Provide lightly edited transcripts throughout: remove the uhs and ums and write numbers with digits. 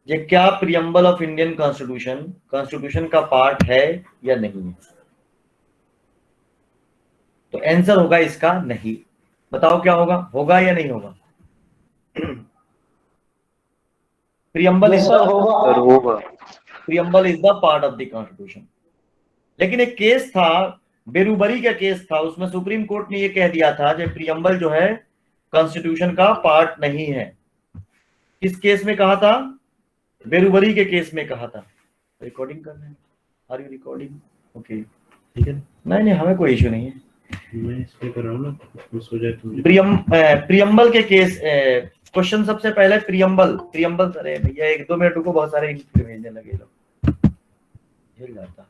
ये क्या preamble of Indian constitution का पार्ट है या नहीं है? तो आंसर होगा इसका नहीं। बताओ क्या होगा, होगा या नहीं होगा? Preamble yes is sir, the होगा। होगा। Preamble is the part of the constitution. लेकिन एक केस था, बेरूबरी का केस था, उसमें सुप्रीम कोर्ट ने यह कह दिया था कि प्रियम्बल जो है कॉन्स्टिट्यूशन का पार्ट नहीं है। किस केस में कहा था? बेरूबरी के केस में कहा था। रिकॉर्डिंग कर रहे हैं? Are you recording? ओके, ठीक है। नहीं नहीं, हमें कोई इश्यू नहीं है, मैं इस पे कर रहा हूँ ना, मिस हो जाए तो। प्रियम्बल के केस, क्वेश्चन सबसे पहले प्रियम्बल अरे भैया 1-2 मिनट रुको, बहुत सारे भेजने लगे लोग, हिल जाता।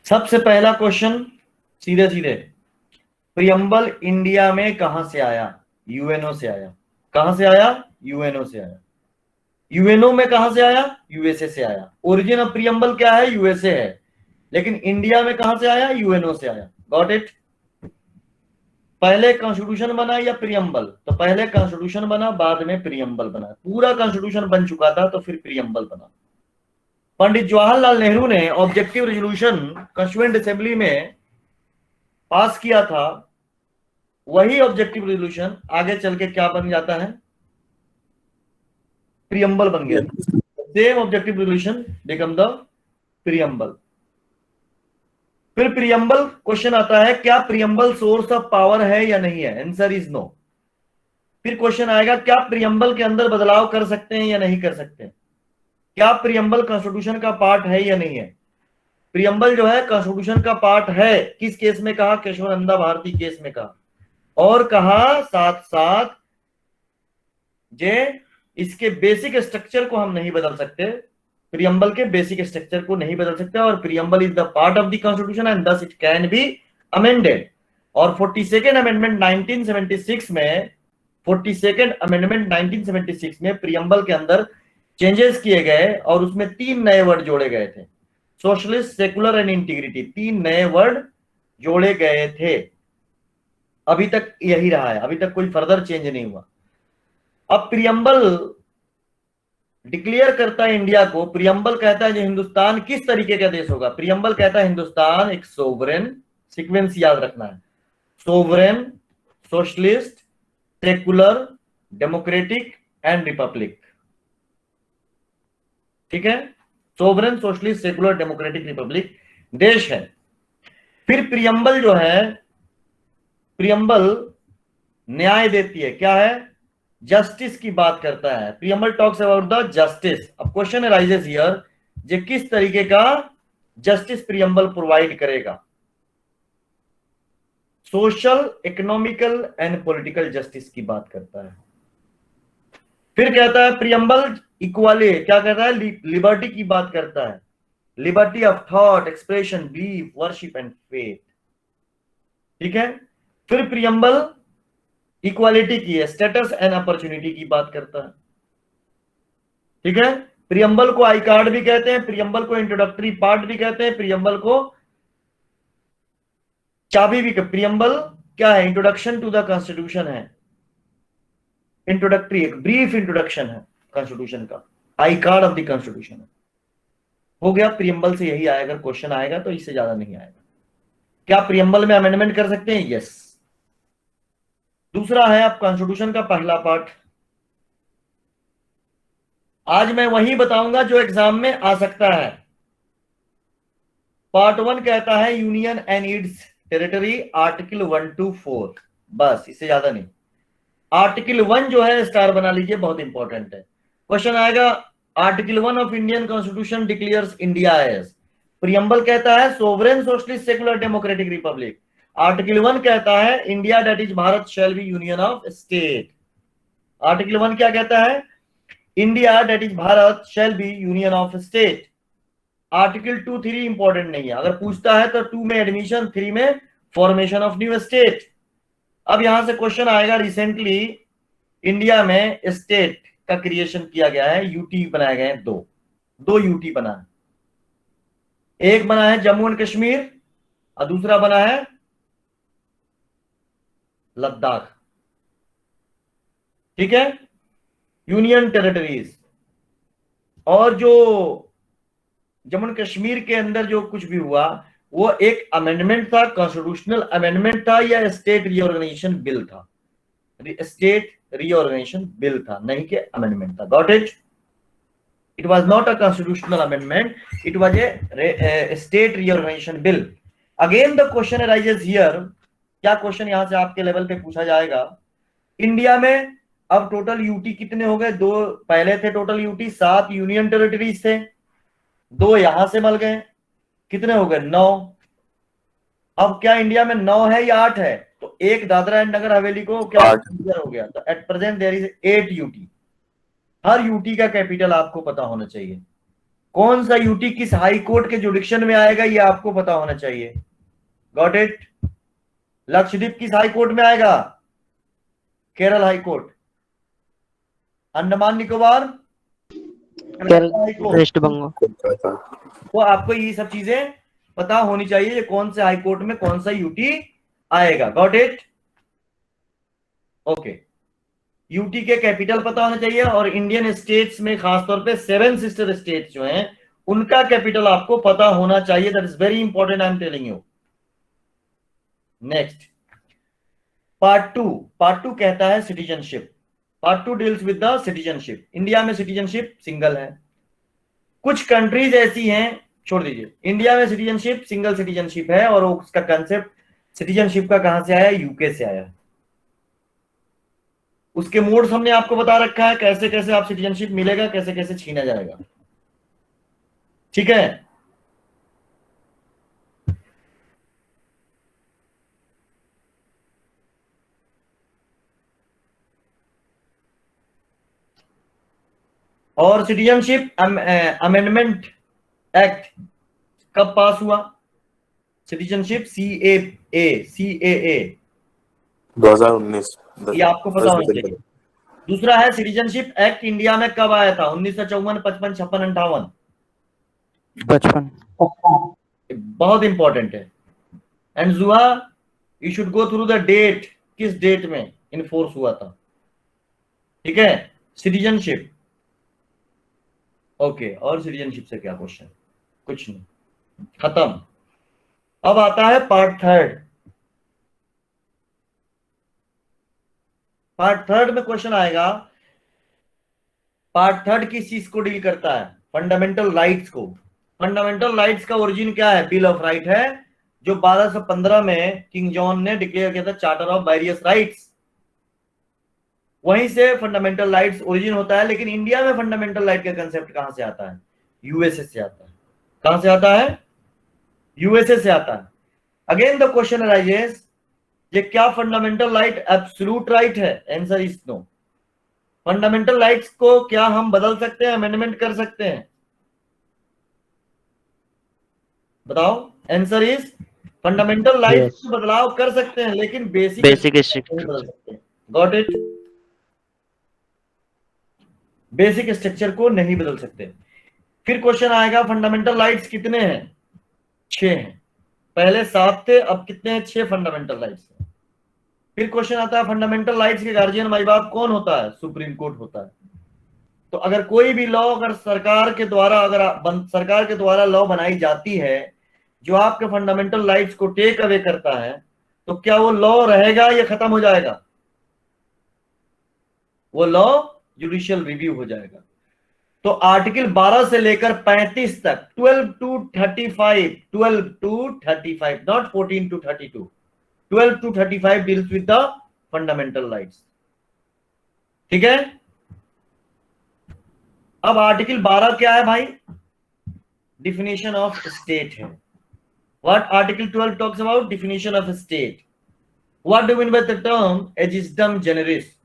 सबसे पहला क्वेश्चन, सीधे सीधे, प्रियम्बल इंडिया में कहां से आया? यूएनओ से आया। कहां से आया? यूएनओ से आया। यूएनओ में कहां से आया? यूएसए से आया। ओरिजिन ऑफ प्रियम्बल क्या है? यूएसए है। लेकिन इंडिया में कहां से आया? यूएनओ से आया। Got it? पहले कॉन्स्टिट्यूशन बना या प्रियम्बल? तो पहले कॉन्स्टिट्यूशन बना, बाद में प्रियम्बल बना। पूरा कॉन्स्टिट्यूशन बन चुका था तो फिर प्रियम्बल बना। पंडित जवाहरलाल नेहरू ने ऑब्जेक्टिव रेजोल्यूशन कॉन्स्टिट्यूएंट असेंबली में पास किया था। वही ऑब्जेक्टिव रेजोल्यूशन आगे चल के क्या बन जाता है? प्रियम्बल बन गया। Same objective resolution become the preamble. फिर प्रियम्बल क्वेश्चन आता है, क्या प्रियम्बल सोर्स ऑफ पावर है या नहीं है? Answer is no. फिर क्वेश्चन आएगा, क्या प्रियम्बल के अंदर बदलाव कर सकते हैं या नहीं कर सकते? क्या प्रियम्बल कॉन्स्टिट्यूशन का पार्ट है या नहीं है? प्रियम्बल जो है कॉन्स्टिट्यूशन का पार्ट है। किस केस में कहा? केशवानंदा भारती केस में कहा। और कहा साथ साथ जे इसके बेसिक स्ट्रक्चर को हम नहीं बदल सकते, प्रियम्बल के बेसिक स्ट्रक्चर को नहीं बदल सकते, और preamble is the part of the constitution and thus it can be amended. और 42nd अमेंडमेंट 1976 में 42nd अमेंडमेंट 1976 में प्रियम्बल के अंदर चेंजेस किए गए और उसमें 3 नए वर्ड जोड़े गए थे, सोशलिस्ट, सेकुलर एंड इंटीग्रिटी। 3 नए वर्ड जोड़े गए थे। अभी तक यही रहा है, अभी तक कोई फर्दर चेंज नहीं हुआ। अब प्रियम्बल डिक्लेयर करता है इंडिया को। प्रियम्बल कहता है जो हिंदुस्तान किस तरीके का देश होगा। प्रियम्बल कहता है हिंदुस्तान एक सोवरेन, सीक्वेंस याद रखना है, sovereign, socialist, secular, democratic and Republic. ठीक है, sovereign, socialist, secular, democratic, Republic देश है। फिर प्रियम्बल जो है, प्रियम्बल न्याय देती है, क्या है? जस्टिस की बात करता है। Preamble talks about the justice. अब क्वेश्चन अराइजेस हियर, जे किस तरीके का जस्टिस प्रियम्बल प्रोवाइड करेगा? Social, economical and political justice की बात करता है। फिर कहता है प्रियम्बल इक्वाली, क्या कहता है? लिबर्टी की बात करता है, liberty of thought, expression, belief, worship and faith. ठीक है। फिर प्रियम्बल इक्वालिटी की है, स्टेटस एंड अपॉर्चुनिटी की बात करता है। ठीक है। प्रियम्बल को आई कार्ड भी कहते हैं, प्रियम्बल को इंट्रोडक्टरी पार्ट भी कहते हैं, प्रियम्बल को चाबी भी। प्रियम्बल क्या है? इंट्रोडक्शन टू द कॉन्स्टिट्यूशन है, इंट्रोडक्टरी, एक ब्रीफ इंट्रोडक्शन है कॉन्स्टिट्यूशन का, I card of the constitution है। हो गया, प्रियम्बल से यही आएगा, क्वेश्चन आएगा तो इससे ज्यादा नहीं आएगा। क्या प्रियम्बल में अमेंडमेंट कर सकते हैं? यस। दूसरा है आप कॉन्स्टिट्यूशन का पहला पार्ट। आज मैं वही बताऊंगा जो एग्जाम में आ सकता है। पार्ट 1 कहता है union and it's territory, article 1 to 4, बस, इससे ज्यादा नहीं। आर्टिकल 1 जो है स्टार बना लीजिए, बहुत इंपॉर्टेंट है। क्वेश्चन आएगा, article 1 of Indian constitution declares India as. Preamble कहता है sovereign, socialist, secular, democratic, republic. Article 1 कहता है India that is Bharat shall be union of state. Article 1 क्या कहता है? India that is Bharat shall be union of state. Article 2, 3 important नहीं है, अगर पूछता है तो 2 में एडमिशन, 3 में फॉर्मेशन ऑफ न्यू स्टेट। अब यहां से क्वेश्चन आएगा, रिसेंटली इंडिया में स्टेट का क्रिएशन किया गया है, यूटी बनाए गए हैं, दो यूटी बना है। एक बना है जम्मू एंड कश्मीर और दूसरा बना है लद्दाख। ठीक है, यूनियन टेरिटरीज। और जो जम्मू एंड कश्मीर के अंदर जो कुछ भी हुआ वो एक अमेंडमेंट था, कॉन्स्टिट्यूशनल अमेंडमेंट था या स्टेट रीऑर्गेनाइजेशन बिल था? स्टेट रीऑर्गेनाइजेशन बिल था, नहीं कि अमेंडमेंट था। Got it? It was not a constitutional amendment, it was a state reorganisation bill. Again the question arises here, क्या क्वेश्चन यहां से आपके लेवल पे पूछा जाएगा, इंडिया में अब टोटल यूटी कितने हो गए? दो पहले थे टोटल यूटी, 7 यूनियन टेरिटरीज थे, 2 यहां से मिल गए, कितने हो गए? 9। अब क्या इंडिया में 9 है या 8 है? तो एक दादरा एंड नगर हवेली को क्या हो गया? तो at present there is 8 UT. हर यूटी का कैपिटल आपको पता होना चाहिए। कौन सा यूटी किस हाई कोर्ट के जुडिक्शन में आएगा ये आपको पता होना चाहिए। Got it? लक्षद्वीप किस हाई कोर्ट में आएगा? Kerala high court. Andaman Nicobar high court, West Bengal. तो आपको ये सब चीजें पता होनी चाहिए, ये कौन से हाई कोर्ट में कौन सा यूटी आएगा। Got it? ओके, यूटी के कैपिटल पता होना चाहिए, और इंडियन स्टेट्स में खासतौर पे 7 सिस्टर स्टेट्स जो हैं उनका कैपिटल आपको पता होना चाहिए। That is very important, I am telling you. Next, part two कहता है citizenship. Part 2 deals with the citizenship. India में सिटीजनशिप सिंगल है, कुछ कंट्रीज ऐसी हैं, छोड़ दीजिए, इंडिया में सिटीजनशिप सिंगल सिटीजनशिप है, और उसका कंसेप्ट सिटीजनशिप का कहां से आया? यूके से आया। उसके मोड्स हमने आपको बता रखा है, कैसे कैसे आप सिटीजनशिप मिलेगा, कैसे कैसे छीना जाएगा। ठीक है, और सिटीजनशिप अमेंडमेंट एक्ट कब पास हुआ? सिटीजनशिप सीएए 2019, ये आपको पता होना चाहिए। दूसरा है सिटीजनशिप एक्ट इंडिया में कब आया था? 1954, 55, 56, 58? 55। बहुत इंपॉर्टेंट है। एंड जुआ, you should go through the date, किस डेट में इनफोर्स हुआ था। ठीक है, सिटीजनशिप। ओके, और सिटीजनशिप से क्या क्वेश्चन? कुछ नहीं, खत्म। अब आता है पार्ट थर्ड। पार्ट थर्ड में क्वेश्चन आएगा, पार्ट थर्ड किस चीज को डील करता है? फंडामेंटल राइट्स को। फंडामेंटल राइट्स का ओरिजिन क्या है? बिल ऑफ राइट है, जो 1215 में किंग जॉन ने डिक्लेयर किया था, चार्टर ऑफ वेरियस राइट्स। वहीं से फंडामेंटल राइट्स ओरिजिन होता है। लेकिन इंडिया में फंडामेंटल राइट का कंसेप्ट कहां से आता है? यूएसए से आता है। कहां से आता है? यूएसए से आता है। अगेन द क्वेश्चन अराइजेस, ये क्या फंडामेंटल राइट एब्सोल्यूट राइट है? Answer is no. Fundamental rights को क्या हम बदल सकते हैं, अमेंडमेंट कर सकते हैं? बताओ। आंसर इज फंडामेंटल राइट्स में बदलाव कर सकते हैं, लेकिन बेसिक नहीं बदल सकते। Got it? बेसिक स्ट्रक्चर को नहीं बदल सकते। फिर क्वेश्चन आएगा, फंडामेंटल राइट्स कितने हैं? 6 हैं। पहले 7 थे, अब कितने हैं? 6 फंडामेंटल राइट्स। फिर क्वेश्चन आता है, फंडामेंटल राइट्स के गार्जियन माई बाप कौन होता है? सुप्रीम कोर्ट होता है। तो अगर कोई भी लॉ, अगर सरकार के द्वारा लॉ बनाई जाती है जो आपके फंडामेंटल राइट्स को टेक अवे करता है, तो क्या वो लॉ रहेगा या खत्म हो जाएगा? वो लॉ जुडिशियल रिव्यू हो जाएगा। तो आर्टिकल 12 से लेकर 35 तक, 12 to 35, not 14 to 32, 12 to 35 deals with the fundamental rights. ठीक है, अब आर्टिकल 12 क्या है भाई? डिफिनेशन ऑफ स्टेट है। What article 12 talks about? Definition of state. What do mean by the term ejusdem generis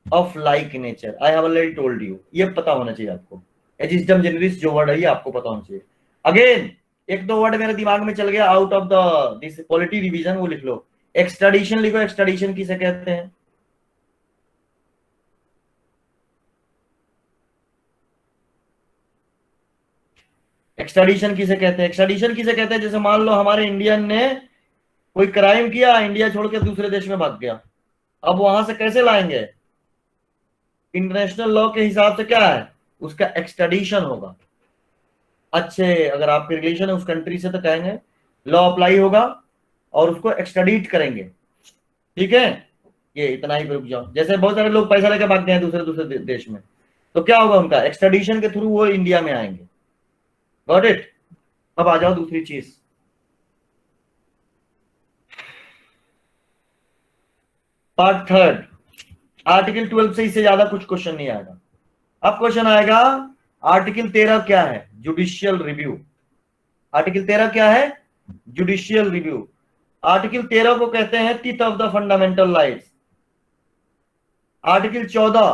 of like nature? I have already told you, ये पता होना चाहिए आपको। एजिस्डम जेनेरिस जो वर्ड है ये आपको पता होना चाहिए। अगेन एक दो वर्ड मेरे दिमाग में चल गया out of the this polity revision, वो लिख लो। एक्सट्राडिशन लिखो, एक्सट्राडिशन किसे कहते हैं? एक्सट्राडिशन किसे कहते हैं? एक्सट्राडिशन किसे कहते हैं? जैसे मान लो हमारे इंडियन ने कोई क्राइम किया, इंडिया छोड़ के दूसरे देश में भाग गया, अब वहां से कैसे लाएंगे? इंटरनेशनल लॉ के हिसाब से क्या है, उसका एक्सट्राडिशन होगा। अच्छे अगर आपके रिलेशन है उस कंट्री से तो कहेंगे लॉ अप्लाई होगा और उसको एक्सट्राडिट करेंगे। ठीक है, ये इतना ही पे रुक जाओ। जैसे बहुत सारे लोग पैसा लेकर भागते हैं दूसरे दूसरे देश में, तो क्या होगा उनका एक्सट्राडिशन के थ्रू वो इंडिया में आएंगे। Got it? अब आ जाओ दूसरी चीज, पार्ट थर्ड। आर्टिकल 12 से इससे ज्यादा कुछ क्वेश्चन नहीं आएगा। अब क्वेश्चन आएगा आर्टिकल 13 क्या है? Judicial review. आर्टिकल 13 क्या है? Judicial review. आर्टिकल 13 को कहते हैं teeth of the fundamental rights. Article 14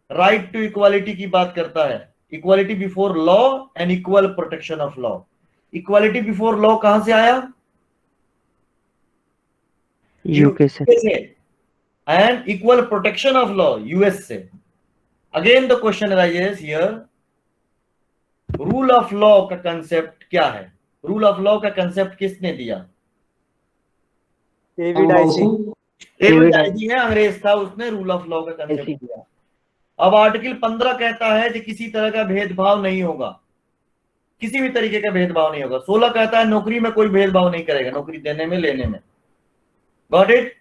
right to equality की बात करता है, equality before law and equal protection of law. Equality before law कहां से आया? यूके से। And equal protection of law US से। Again the question raises here, rule of law का कंसेप्ट क्या है? रूल ऑफ लॉ का कंसेप्ट किसने दिया? डेविड आइसी। डेविड आइसी है, अंग्रेज था, उसने रूल ऑफ लॉ का कंसेप्ट दिया। अब आर्टिकल 15 कहता है कि किसी तरह का भेदभाव नहीं होगा, किसी भी तरीके का भेदभाव नहीं होगा। 16 कहता है नौकरी में कोई भेदभाव नहीं करेगा, नौकरी देने में लेने में। Got it?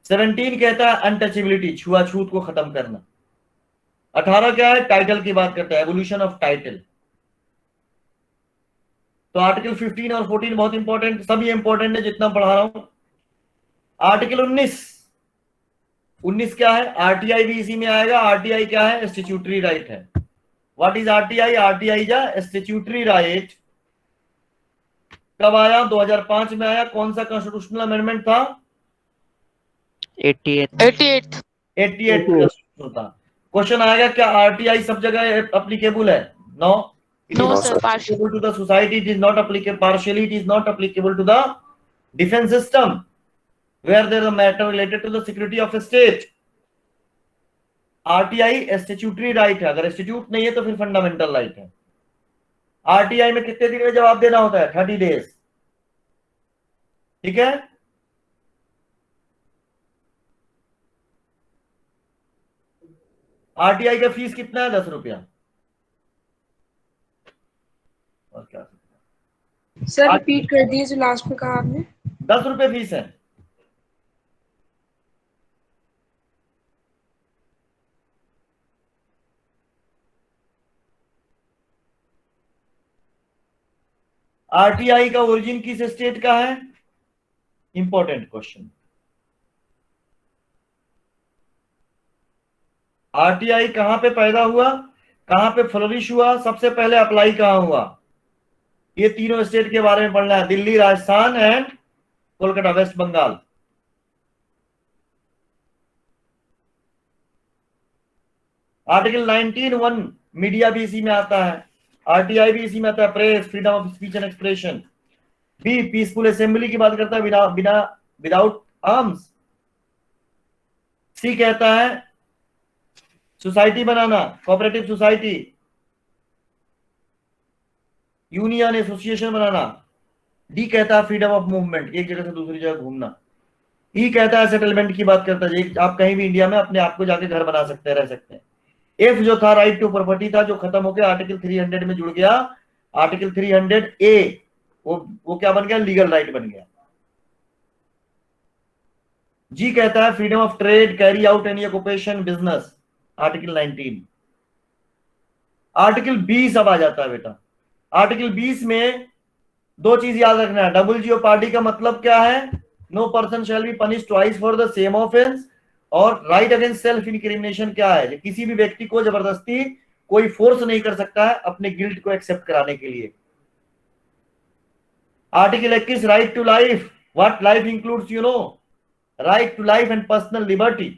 17 कहता है अनटचेबिलिटी, छुआछूत को खत्म करना। 18 क्या है? टाइटल की बात करता है, एवोल्यूशन ऑफ टाइटल। तो आर्टिकल 15 और 14 बहुत इंपॉर्टेंट, सभी इंपॉर्टेंट है जितना पढ़ा रहा हूं। आर्टिकल 19 क्या है? आरटीआई भी इसी में आएगा। आरटीआई क्या है? स्टैट्यूटरी राइट है। What is RTI? आरटीआई जा स्टैट्यूटरी राइट। कब आया? 2005 में आया। कौन सा कॉन्स्टिट्यूशनल अमेंडमेंट था? 88 था। क्वेश्चन आएगा क्या आरटीआई सब जगह एप्लीकेबल है? No, it No, is sir. not applicable to the society, it is not applicable partially, it is not applicable to the defense system where there is a matter related to the security of a state. RTI statutory right है, अगर statute नहीं है तो फिर fundamental right है। RTI में कितने दिन में जवाब देना होता है? 30 डेज। ठीक है, आरटीआई का फीस कितना है? 10 रुपया। और क्या सर रिपीट कर दिए जो लास्ट में कहा आपने। 10 रुपए फीस है। आरटीआई का ओरिजिन किस स्टेट का है? Important question. आरटीआई कहां पे पैदा हुआ, कहां पे फ्लरिश हुआ, सबसे पहले अप्लाई कहां हुआ? ये तीनों स्टेट के बारे में पढ़ना है, Delhi, Rajasthan and Kolkata, West Bengal. Article 19(1) media भी इसी में आता है, आरटीआई भी इसी में आता है, press, freedom of speech and expression. Be peaceful assembly की बात करता है, बिना विदाउट आर्म्स। सी कहता है सोसाइटी बनाना, कोऑपरेटिव सोसाइटी, यूनियन, एसोसिएशन बनाना। डी कहता है फ्रीडम ऑफ मूवमेंट, एक जगह से दूसरी जगह घूमना। ई कहता है सेटलमेंट की बात करता है, आप कहीं भी इंडिया में अपने आप को जाके घर बना सकते हैं, रह सकते हैं। एफ जो था राइट टू प्रॉपर्टी था, जो खत्म हो गया, आर्टिकल 300 में जुड़ गया। आर्टिकल 300A वो क्या बन गया? लीगल राइट बन गया। जी कहता है freedom of trade, carry out any occupation, business, article 19। Article 20 अब आ जाता है बेटा। आर्टिकल 20 में दो चीज याद रखना है। डबल जियोपार्डी का मतलब क्या है? No person shall be punish twice for the same offence. और राइट अगेंस्ट सेल्फ इंक्रिमिनेशन क्या है? किसी भी व्यक्ति को जबरदस्ती कोई फोर्स नहीं कर सकता है अपने गिल्ट को एक्सेप्ट कराने के लिए। Article 21 right to life. What life includes? You know, right to life and personal liberty.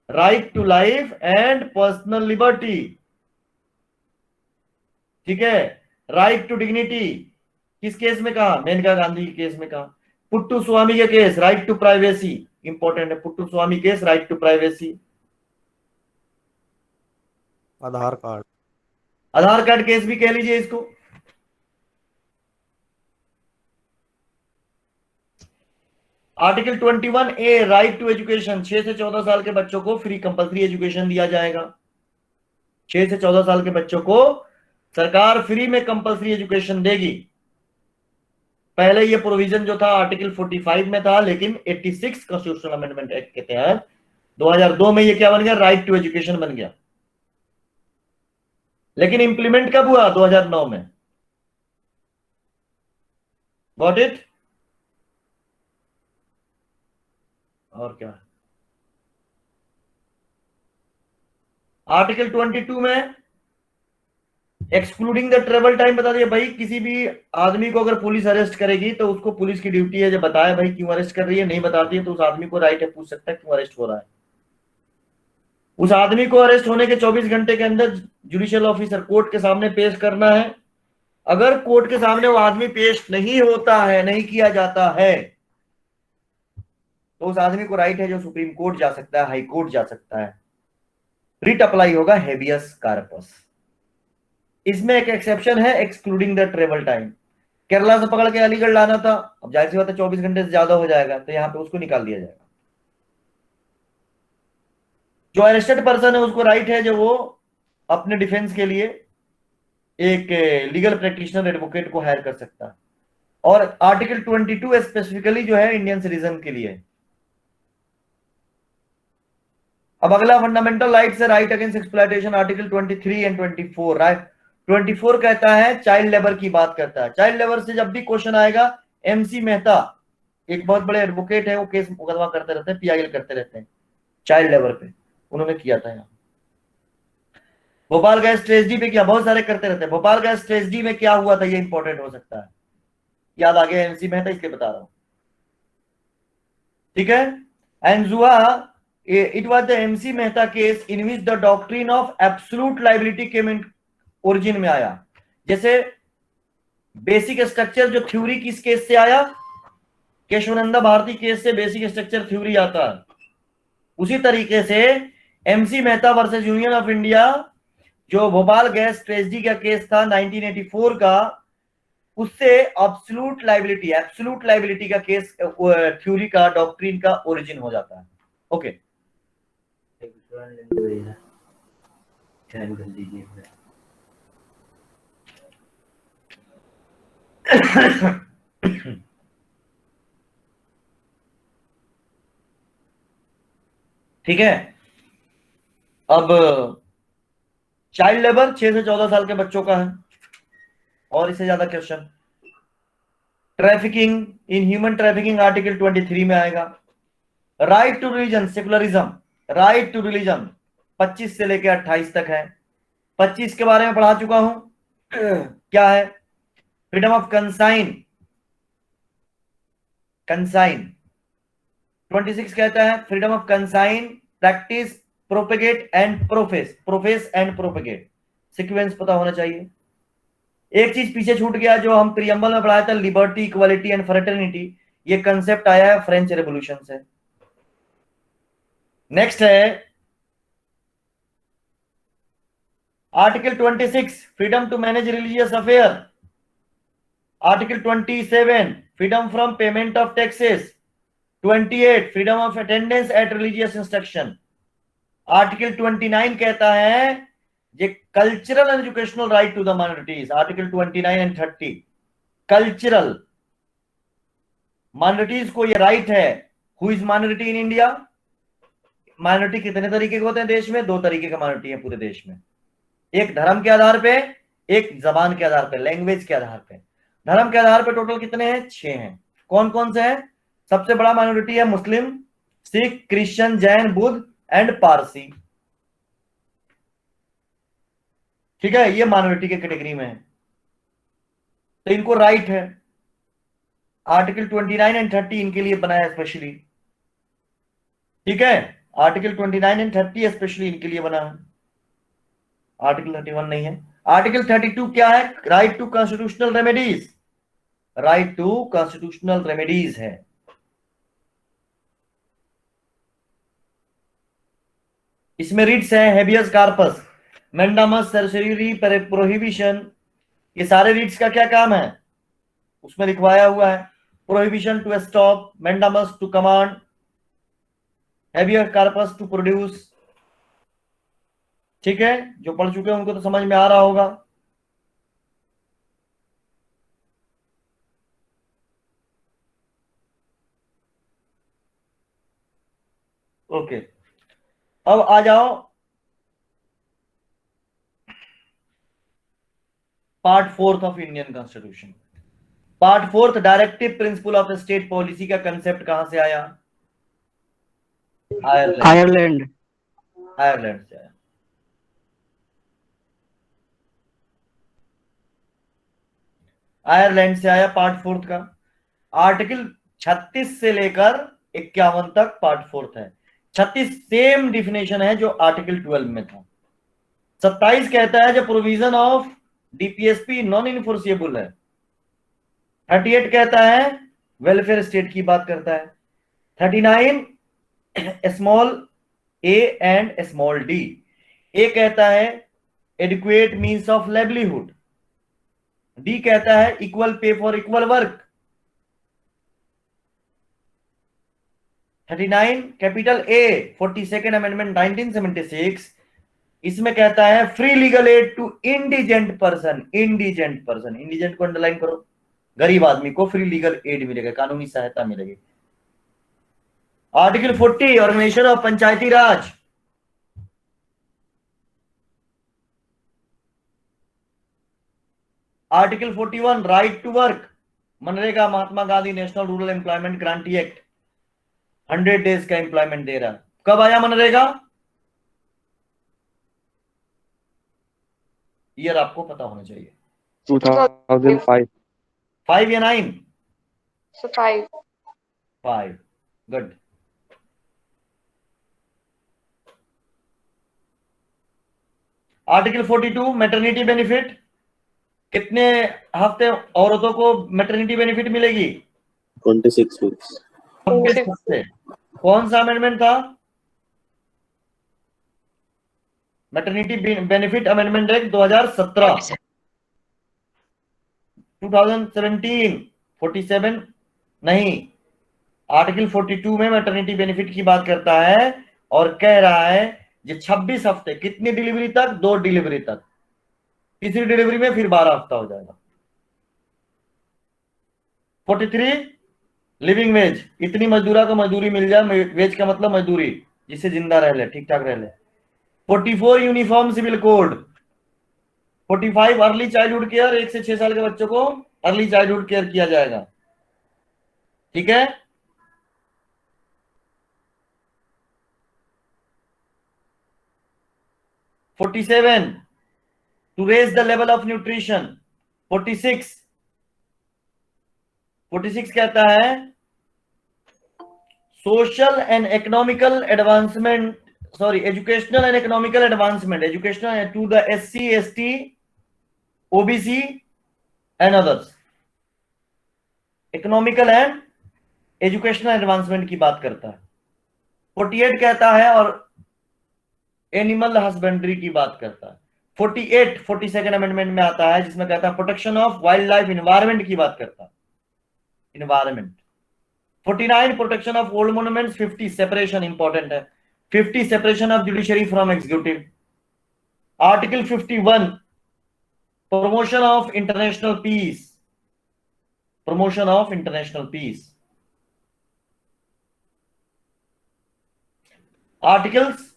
Right to life and personal liberty. ठीक है। राइट टू डिग्निटी किस केस में कहा? मेनका गांधी के केस में कहा। पुट्टू स्वामी के case, right to privacy important है। Puttaswamy case, right to privacy. Aadhaar card. Aadhaar card case भी कह लीजिए इसको। Article 21A right to education, 6 से 14 साल के बच्चों को फ्री कंपलसरी एजुकेशन दिया जाएगा। 6 से 14 साल के बच्चों को सरकार फ्री में कंपलसरी एजुकेशन देगी। पहले ये प्रोविजन जो था आर्टिकल 45 में था, लेकिन 86 कॉन्स्टिट्यूशनल अमेंडमेंट एक्ट के तहत 2002 में ये क्या बन गया, राइट टू एजुकेशन बन गया। लेकिन इंप्लीमेंट कब हुआ, 2009 में। Got it? और क्या, आर्टिकल 22 में एक्सक्लूडिंग द ट्रेवल टाइम बता दिया भाई, किसी भी आदमी को अगर पुलिस अरेस्ट करेगी तो उसको पुलिस की ड्यूटी है जब बताए भाई क्यों अरेस्ट कर रही है, नहीं बताती है तो उस आदमी को राइट है, पूछ सकता है क्यों अरेस्ट हो रहा है। उस आदमी को अरेस्ट होने के 24 घंटे के अंदर जुडिशियल ऑफिसर कोर्ट के सामने पेश करना है। अगर कोर्ट के सामने वो आदमी पेश नहीं होता है, नहीं किया जाता है, तो उस आदमी को राइट है जो सुप्रीम कोर्ट जा सकता है, हाई कोर्ट जा सकता है, रिट अप्लाई होगा, हेबियस कार्पस। इसमें एक एक्सेप्शन है, excluding the travel time. Kerala से पकड़ के अलीगढ़ लाना था, अब जाहिर सी बात है 24 घंटे से ज्यादा हो जाएगा, तो यहां पे उसको निकाल दिया जाएगा। जो अरेस्टेड पर्सन है उसको राइट है जो वो अपने डिफेंस के लिए एक लीगल प्रैक्टिशनर एडवोकेट को हायर कर सकता है। और आर्टिकल 22 स्पेसिफिकली जो है इंडियन सिटीजन के लिए। अब अगला फंडामेंटल राइट्स है, right against exploitation, article 23 and 24। Right 24 कहता है चाइल्ड लेबर की बात करता है। चाइल्ड लेबर से जब भी क्वेश्चन आएगा, MC मेहता एक बहुत बड़े एडवोकेट है, वो केस मुकदमा करते रहते हैं, PIL करते रहते हैं चाइल्ड लेबर पे, उन्होंने किया था यहाँ। भोपाल गैस ट्रेजेडी पे किया, बहुत सारे करते रहते हैं। भोपाल गैस ट्रेजेडी में क्या हुआ था, ये इंपॉर्टेंट हो सकता है, याद आ गया MC मेहता इसलिए बता रहा हूं, ठीक है। एंजुआ, it was the MC Mehta case in which the doctrine of absolute liability came in origin में आया। जैसे बेसिक स्ट्रक्चर जो थ्योरी किस केस से आया, केशवानंदा भारती केस से बेसिक स्ट्रक्चर थ्योरी आता है। उसी तरीके से MC Mehta versus union of India, जो भोपाल गैस ट्रेजेडी का केस था 1984 का, उससे एब्सोल्यूट लायबिलिटी का केस थ्योरी का, डॉक्ट्रिन का ओरिजिन हो जाता है। ओके ठीक है। अब चाइल्ड लेबर 6 से 14 साल के बच्चों का है, और इससे ज्यादा question. Trafficking in human trafficking article 23 में आएगा। Right to religion, secularism, right to religion 25 से लेकर 28 तक है। 25 के बारे में पढ़ा चुका हूं, क्या है, फ्रीडम ऑफ कंसाइन। 26 कहता है freedom of conscience, practice, propagate and profess and propagate. Sequence पता होना चाहिए। एक चीज पीछे छूट गया जो हम प्रीएम्बल में पढ़ाया था, लिबर्टी, इक्वालिटी एंड फ्रेटर्निटी। ये कंसेप्ट आया है फ्रेंच रेवोल्यूशन से। नेक्स्ट है article 26, freedom to manage religious affair. Article 27, freedom from payment of taxes. 28, freedom of attendance at religious instruction. Article 29 कहता है ये cultural and educational right to the minorities. Article 29 and 30, cultural minorities को ये right है। Who is minority in India? Minority कितने तरीके के होते हैं देश में? 2 तरीके का माइनॉरिटी है पूरे देश में, एक धर्म के आधार पे, एक जबान के आधार पे, लैंग्वेज के आधार पे। धर्म के आधार पे टोटल कितने हैं? 6 हैं। कौन कौन से हैं? सबसे बड़ा माइनॉरिटी है मुस्लिम, सिख, क्रिश्चियन, जैन, बुद्ध एंड पारसी। ठीक है, ये माइनॉरिटी के कैटेगरी में है, तो इनको राइट है। आर्टिकल 29 एंड 30 इनके लिए बनाया स्पेशली। ठीक है, आर्टिकल 29 एंड 30 स्पेशली इनके लिए बना है, आर्टिकल 31 नहीं है। आर्टिकल 32 क्या है? Right to constitutional remedies. Right to constitutional remedies है। इसमें रिट्स है habeas corpus, mandamus, certiorari, prohibition, ये सारे रिट्स का क्या काम है उसमें लिखवाया हुआ है। Prohibition to stop, mandamus to command, habeas corpus to produce. ठीक है, जो पढ़ चुके हैं उनको तो समझ में आ रहा होगा। ओके, अब आ जाओ part fourth of Indian constitution. Part fourth, directive principle of state policy का कंसेप्ट कहां से आया? आयरलैंड। आयरलैंड। आयरलैंड से आया। आयरलैंड से आया पार्ट फोर्थ का। आर्टिकल 36 से लेकर 51 तक पार्ट फोर्थ है। 36 सेम डिफिनेशन है जो आर्टिकल 12 में था। 27 कहता है जो provision of DPSP non enforceable है। 38 कहता है वेलफेयर स्टेट की बात करता है। 39 small A and small D. A कहता है adequate means of livelihood. D कहता है equal pay for equal work. 39 capital A 42nd amendment 1976, इसमें कहता है free legal aid to indigent person. Indigent person, indigent को अंडरलाइन करो, गरीब आदमी को फ्री लीगल एड मिलेगा, कानूनी सहायता मिलेगी। Article 40 organisation of Panchayati Raj. Article 41 right to work, MNREGA, Mahatma Gandhi national rural employment guarantee act 100 days का एम्प्लॉयमेंट दे रहा है। कब आया मनरेगा? ईयर आपको पता होना चाहिए। 2005। 5 या 9? 5. 5, गुड। आर्टिकल 42 मैटरनिटी बेनिफिट, कितने हफ्ते औरतों को मैटरनिटी बेनिफिट मिलेगी? 26 weeks। 26 हफ्ते। कौन सा अमेंडमेंट था? Maternity benefit amendment act 2017। 2017 47 नहीं, आर्टिकल 42 में मैटरनिटी बेनिफिट की बात करता है और कह रहा है ये 26 हफ्ते, कितनी डिलीवरी तक? 2 डिलीवरी तक। तीसरी डिलीवरी में फिर 12 हफ्ता हो जाएगा। 43 लिविंग वेज, इतनी मजदूरा को मजदूरी मिल जाए, वेज का मतलब मजदूरी, जिससे जिंदा रह ले, ठीक ठाक रह ले। 44 uniform civil code. 45 early childhood care, 1 से 6 साल के बच्चों को अर्ली चाइल्डहुड केयर किया जाएगा, ठीक है। (47) to raise the level of nutrition। 46 कहता है social and economical advancement, sorry educational and economical advancement, educational to the SC ST OBC and others. Economical and educational advancement की बात करता है। 48 कहता है और एनिमल हस्बेंड्री की बात करता है। 48 42nd अमेंडमेंट में आता है जिसमें कहता है protection of wild life environment की बात करता है, environment. 49 protection of old monuments. 50 separation important है, 50 separation of judiciary from executive. Article 51 promotion of international peace, promotion of international peace. Articles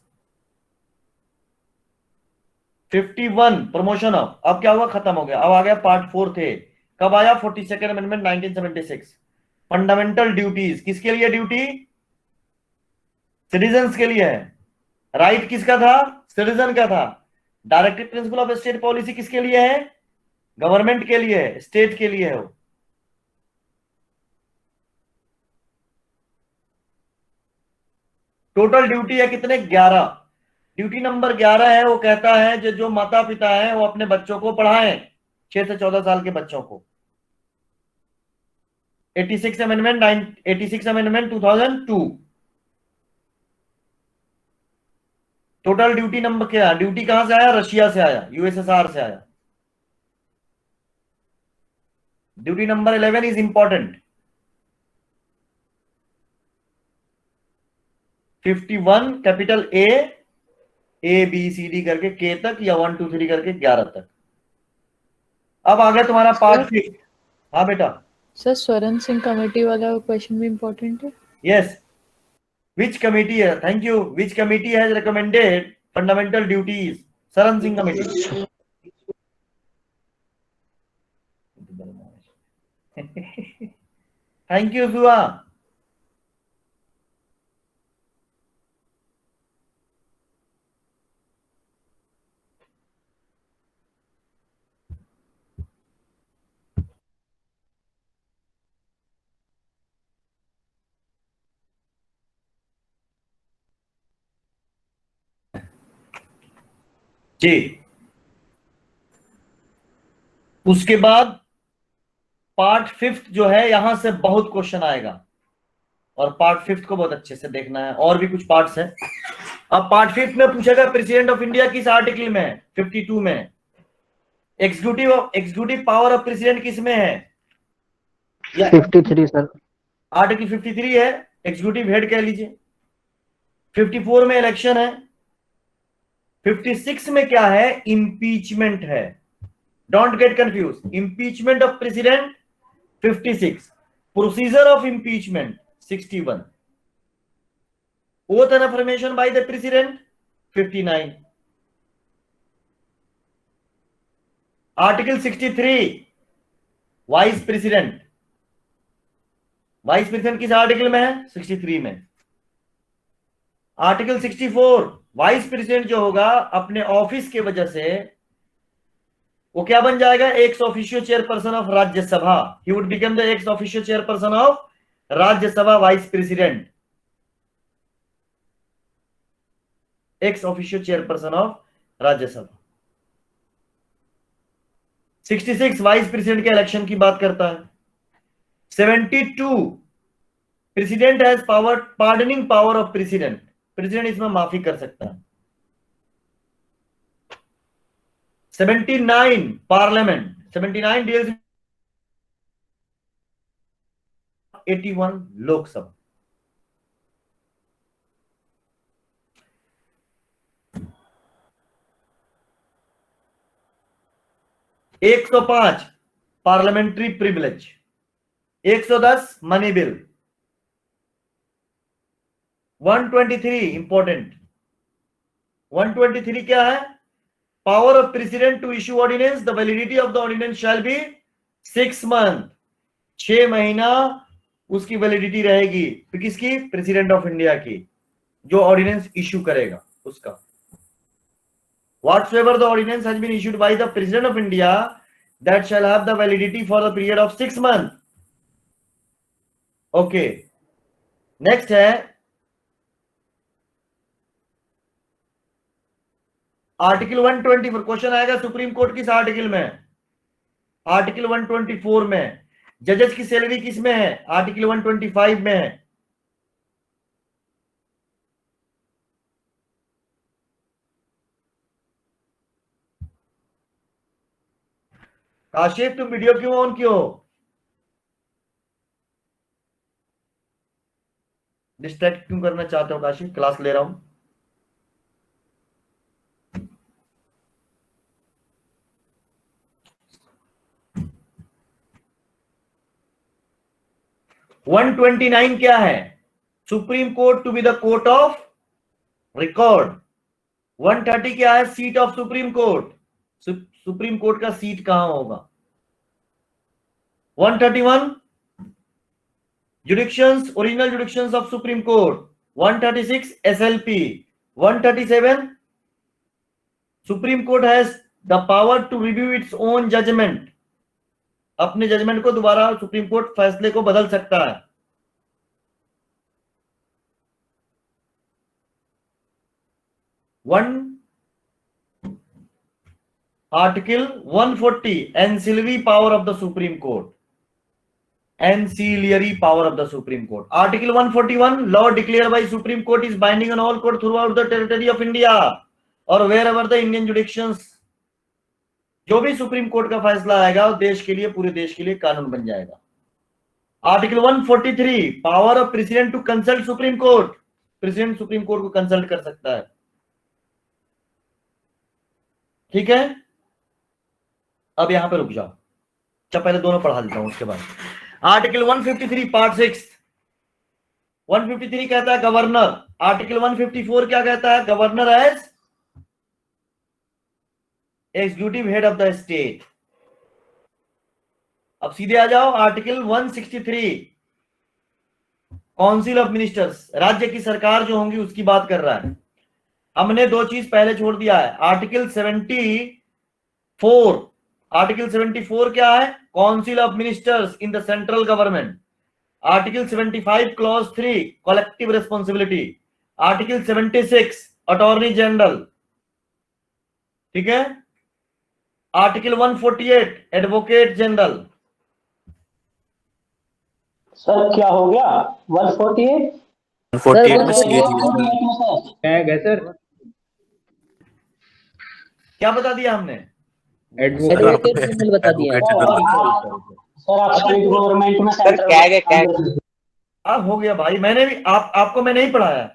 51 promotion of, अब क्या हुआ? खत्म हो गया। अब आ गया पार्ट 4 थे। कब आया? 42nd amendment 1976। फंडामेंटल ड्यूटीज, किसके लिए ड्यूटी? सिटीजन्स के लिए है। राइट किसका था? सिटीजन का था। Directive principle of state policy किसके लिए है? गवर्नमेंट के लिए है, स्टेट के लिए है वो। टोटल ड्यूटी है कितने? 11। ड्यूटी नंबर 11 है, वो कहता है जो माता पिता हैं वो अपने बच्चों को पढ़ाएं, 6 से 14 साल के बच्चों को। 86 amendment 86 amendment 2002। Total duty number क्या? ड्यूटी कहां से आया? रशिया से आया, यूएसएसआर से आया। Duty number 11 is important. 51 capital A B C D करके के तक, या 1 2 3 करके 11 तक। अब आ गया तुम्हारा पार्ट 6। हाँ बेटा। सर स्वरण सिंह कमेटी वाला क्वेश्चन भी इम्पोर्टेंट है। यस, विच कमिटी है? Thank you. Which committee has recommended fundamental duties? Sharan Singh committee. Thank you सुआ। जी, उसके बाद पार्ट 5 जो है, यहां से बहुत क्वेश्चन आएगा और पार्ट 5 को बहुत अच्छे से देखना है। और भी कुछ पार्ट्स हैं। अब पार्ट 5 में पूछेगा प्रेसिडेंट ऑफ इंडिया किस आर्टिकल में है? 52 में। एग्जीक्यूटिव पावर ऑफ प्रेसिडेंट किस में है? 53 सर। आर्टिकल 53 है, एग्जीक्यूटिव हेड कह लीजिए। 54 में इलेक्शन है। 56 में क्या है? इंपीचमेंट है। Don't get confuse. Impeachment of president 56, procedure of impeachment 61, oath and affirmation by the president 59, article 63 vice president. Vice president किस आर्टिकल में है? 63 में। आर्टिकल 64, वाइस प्रेसिडेंट जो होगा अपने ऑफिस के वजह से वो क्या बन जाएगा? Ex officio chairperson of Rajya Sabha. He would become the ex officio chairperson of Rajya Sabha vice president. Ex officio chairperson of Rajya Sabha. 66 vice president के इलेक्शन की बात करता है। 72 president has power, pardoning power of president. President इसमें माफी कर सकता है। 79 पार्लियामेंट। 79 डील्स 81 लोकसभा। एक 105 parliamentary privilege. 110 money bill. 123 important. 123 क्या है? Power of president to issue ordinance, the validity of the ordinance shall be 6 month. 6 महीना उसकी वैलिडिटी रहेगी। तो किसकी? प्रेसिडेंट ऑफ इंडिया की, जो ऑर्डिनेंस इशू करेगा उसका। Whatsoever the ordinance has been issued by the President of India, that shall have the validity for the period of 6 months. Okay. Next है आर्टिकल 124। क्वेश्चन आएगा supreme court किस article में? Article 124 में। जजेस की salary किस में है? आर्टिकल 125 में है। काशिफ तुम वीडियो क्यों ऑन किए हो? डिस्ट्रैक्ट क्यों करना चाहते हो काशिफ? क्लास ले रहा हूं। वन 129 क्या है? Supreme court to be the court of record. 130 क्या है? Seat of supreme court. Supreme court का सीट कहां होगा? 131 jurisdictions, original jurisdictions of supreme court. 136 SLP. 137 supreme court has the power to review its own judgment. अपने judgment को दोबारा supreme court फैसले को बदल सकता है। Article 140 ancillary power of the supreme court. ancillary power of the Supreme Court. Article 141, law declared by Supreme Court is binding on all court throughout the territory of India or wherever the Indian jurisdictions. जो भी supreme court का फैसला आएगा वो देश के लिए, पूरे देश के लिए कानून बन जाएगा. Article 143, power of president to consult supreme court. President supreme court को कंसल्ट कर सकता है. ठीक है, अब यहां पे रुक जाओ. अच्छा, पहले दोनों पढ़ा देता हूं, उसके बाद आर्टिकल 153 पार्ट 6. 153 कहता है गवर्नर. आर्टिकल 154 क्या कहता है? Governor as executive head of the state. अब सीधे आ जाओ आर्टिकल 163, काउंसिल ऑफ मिनिस्टर्स. राज्य की सरकार जो होंगी उसकी बात कर रहा है. हमने दो चीज पहले छोड़ दिया है. आर्टिकल 74, आर्टिकल 74 क्या है? Council of ministers in the central government. Article 75 clause 3, collective responsibility. Article 76 attorney general. ठीक है. Article 148 advocate general. सर क्या हो गया? 148 148 में CA है सर, क्या बता दिया हमने? एडवोकेट जनरल बता दिया. सर आप स्टेट गवर्नमेंट में सर कैग है, कैग. अब हो गया भाई, मैंने भी आपको मैं नहीं पढ़ाया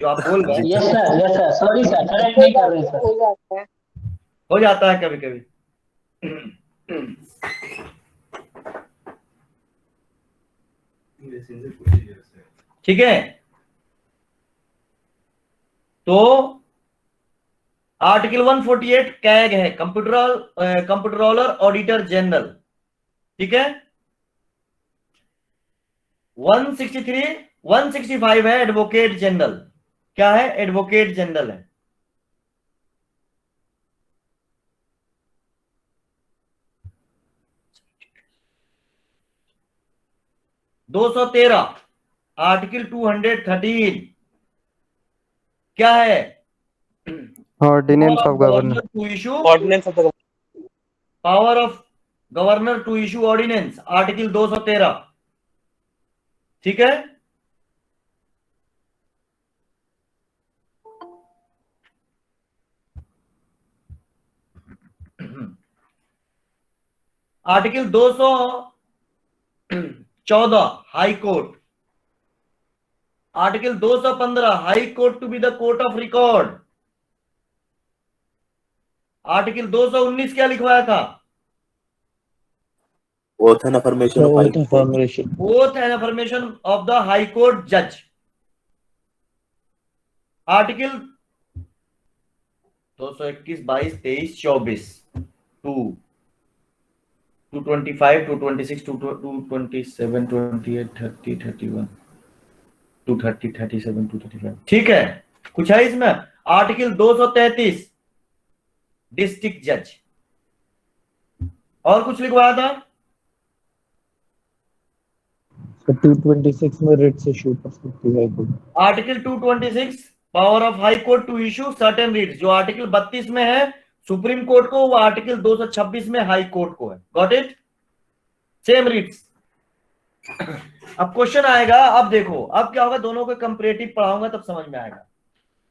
जो आप बोल रहे हैं. Yes sir, sorry sir, correct नहीं कर रहे सर. हो जाता है कभी कभी. ठीक है, तो आर्टिकल 148 कैग है, कंप्यूटरोलर ऑडिटर जनरल. ठीक है. 165 है एडवोकेट जनरल. क्या है? एडवोकेट जनरल है. आर्टिकल 213 क्या है? Ordinance of governor. To issue ordinance of the power of governor to issue ordinance. Article 213. ठीक है. Article 214 high court. Article 215 high court to be the court of record. Article 219 क्या लिखवाया था? oath and affirmation of High Court. Oath and affirmation of the high court जज. Article 221, 22, 23, 24, 225, 226, 227, 28, 30, 31, 230, 37, 235. ठीक है. कुछ है इसमें? आर्टिकल 233 डिस्ट्रिक्ट जज. और कुछ लिखवाया था? 226 में रिट्स इशू कर सकती है. Article 226 power of high court to issue certain writs. जो आर्टिकल 32 में है सुप्रीम कोर्ट को, वो आर्टिकल 226 में हाई कोर्ट को है. Got it? Same writs. अब क्वेश्चन आएगा. अब देखो, अब क्या होगा, दोनों को कंपैरेटिव पढ़ाऊंगा तब समझ में आएगा.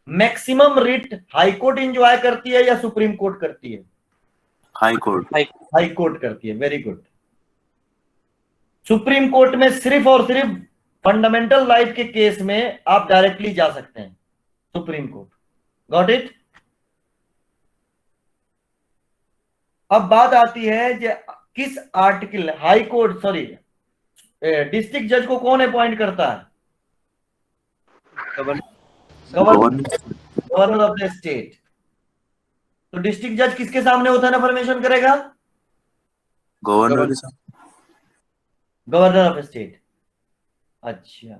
Maximum writ high court enjoy करती है या सुप्रीम कोर्ट करती है? High Court. हाई कोर्ट करती है. Very good. सुप्रीम कोर्ट में सिर्फ और सिर्फ फंडामेंटल राइट के केस में आप डायरेक्टली जा सकते हैं सुप्रीम कोर्ट. Got it? अब बात आती है कि किस आर्टिकल हाई कोर्ट डिस्ट्रिक्ट जज को कौन अपॉइंट करता है? Governor of the state. तो डिस्ट्रिक्ट जज किसके सामने होता है ना परमिशन करेगा? गवर्नर के साथ. Governor of state. अच्छा,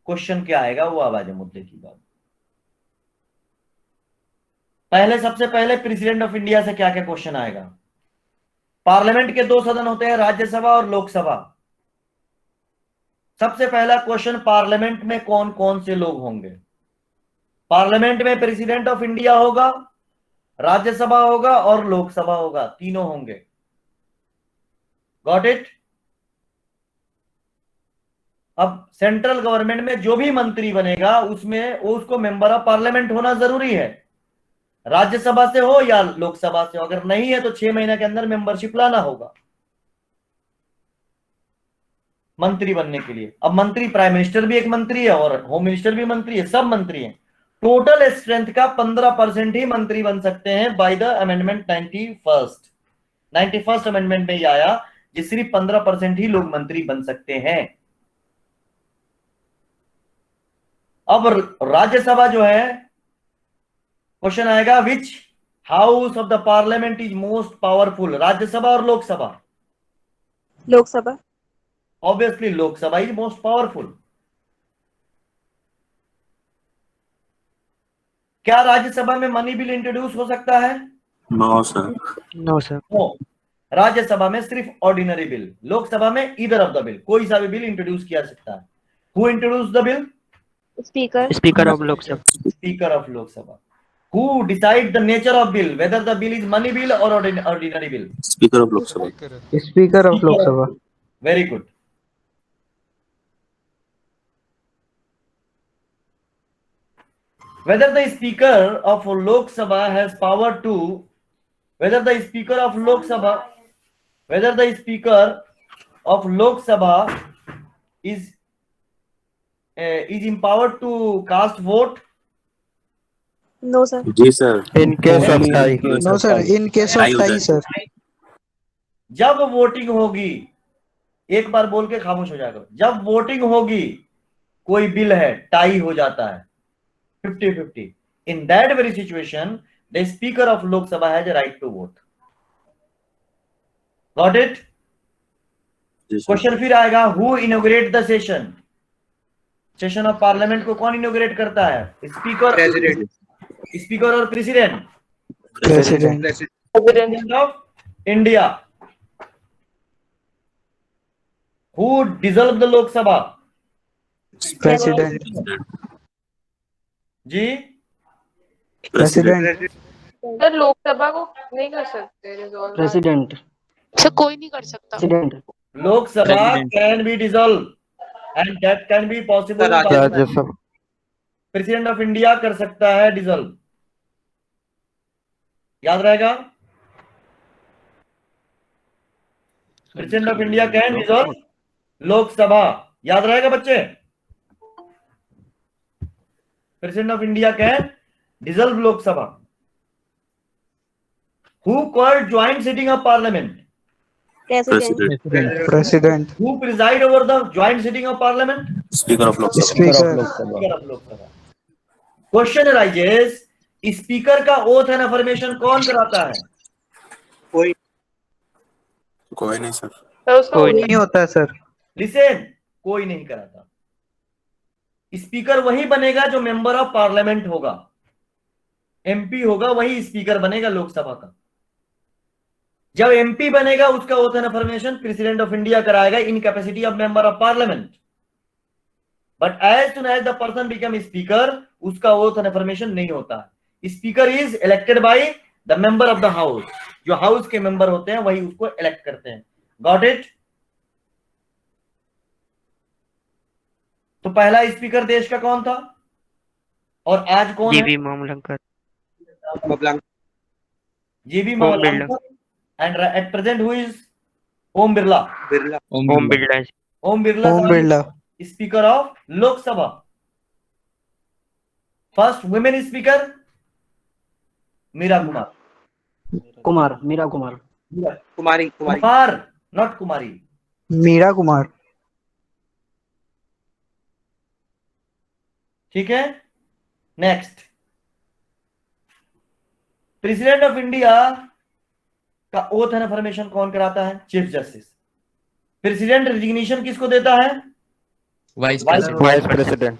क्वेश्चन क्या आएगा वो आवाज है मुद्दे की बात. सबसे पहले प्रेसिडेंट ऑफ इंडिया से क्या क्या क्वेश्चन आएगा? पार्लियामेंट के दो सदन होते हैं, राज्यसभा और लोकसभा. सबसे पहला क्वेश्चन, पार्लियामेंट में कौन कौन से लोग होंगे? पार्लियामेंट में प्रेसिडेंट ऑफ इंडिया होगा, राज्यसभा होगा और लोकसभा होगा. तीनों होंगे. Got it? अब सेंट्रल गवर्नमेंट में जो भी मंत्री बनेगा उसमें वो उसको मेंबर ऑफ पार्लियामेंट होना जरूरी है, राज्यसभा से हो या लोकसभा से हो। अगर नहीं है तो 6 महीने के अंदर मेंबरशिप लाना होगा मंत्री बनने के लिए। अब मंत्री, प्राइम मिनिस्टर भी एक मंत्री है और होम मिनिस्टर भी मंत्री है, सब मंत्री हैं। टोटल स्ट्रेंथ का 15% ही मंत्री बन सकते हैं by the amendment 91st amendment में ये आया कि सिर्फ 15% ही लोग मंत्री बन सकते हैं। अब राज्यसभा जो है, क्वेश्चन आएगा which house of the parliament is most powerful, Rajya Sabha और Lok Sabha? Lok Sabha. Obviously Lok Sabha is most powerful. क्या राज्यसभा में मनी बिल इंट्रोड्यूस हो सकता है? No sir. No sir. No, Rajya Sabha में सिर्फ ऑर्डिनरी बिल, लोकसभा में ईदर ऑफ द बिल, कोई सा भी बिल इंट्रोड्यूस किया जा सकता है। Who introduce the bill? Speaker. Speaker of Lok Sabha. Speaker of Lok Sabha. Who decide the nature of bill, whether the bill is money bill or ordinary bill? Speaker of Lok Sabha. Speaker of Lok Sabha. Very good. Whether the speaker of Lok Sabha has power to, whether the speaker of Lok Sabha, whether the speaker of Lok Sabha is empowered to cast vote? No sir. जी sir. In case of tie. No, sir. In case of tie, sir. जब voting होगी, एक बार बोल के खामोश हो जाएगा, जब वोटिंग होगी कोई बिल है, टाई हो जाता है 50-50, in that very situation the speaker of Lok Sabha has a right to vote. Got it? Question फिर आएगा, who inaugurate the session? Session of parliament को कौन इनॉग्रेट करता है? Speaker, president. स्पीकर और president? President. President of India. Who dissolve the Lok Sabha? President. जी, President. Sir Lok Sabha को नहीं कर सकते रिजॉल्व। प्रेसिडेंट। सर कोई नहीं कर सकता। President. Lok Sabha can be dissolve and that can be possible. Rajya Sabha. President of India कर सकता है डिसॉल्व, याद रहेगा। President of India can dissolve Lok Sabha, याद रहेगा बच्चे। President of India can dissolve Lok Sabha. Who called joint sitting of parliament? President. President. Who preside over the joint sitting of parliament? Speaker of Lok Sabha. Speaker. Speaker of Lok Sabha. Question arises, speaker का oath and affirmation कौन कराता है? कोई नहीं sir. कोई नहीं होता है सर। लिसन, कोई नहीं कराता। स्पीकर वही बनेगा जो मेंबर ऑफ पार्लियामेंट होगा, एमपी होगा वही स्पीकर बनेगा लोकसभा का। जब एमपी बनेगा उसका oath and affirmation president of India कराएगा in capacity of member of parliament. But as soon as the person become speaker, उसका ओथ एंड अफर्मेशन नहीं होता। Speaker is elected by the member of the house, जो house के member होते हैं वही उसको इलेक्ट करते हैं। Got it? तो पहला स्पीकर देश का कौन था और आज कौन है? GV Mavalankar. GV Mavalankar. And at present who is? Om Birla. Om Birla. Om Birla Om Birla. Speaker of Lok Sabha. First women speaker Meera Kumar. Meera Kumar. Kumar, not Kumari. Meera Kumar. ठीक है, नेक्स्ट। प्रेसिडेंट ऑफ इंडिया का ओथ एंड अफर्मेशन कौन कराता है? Chief justice. प्रेसिडेंट रिजिग्नेशन किसको देता है? Vice president.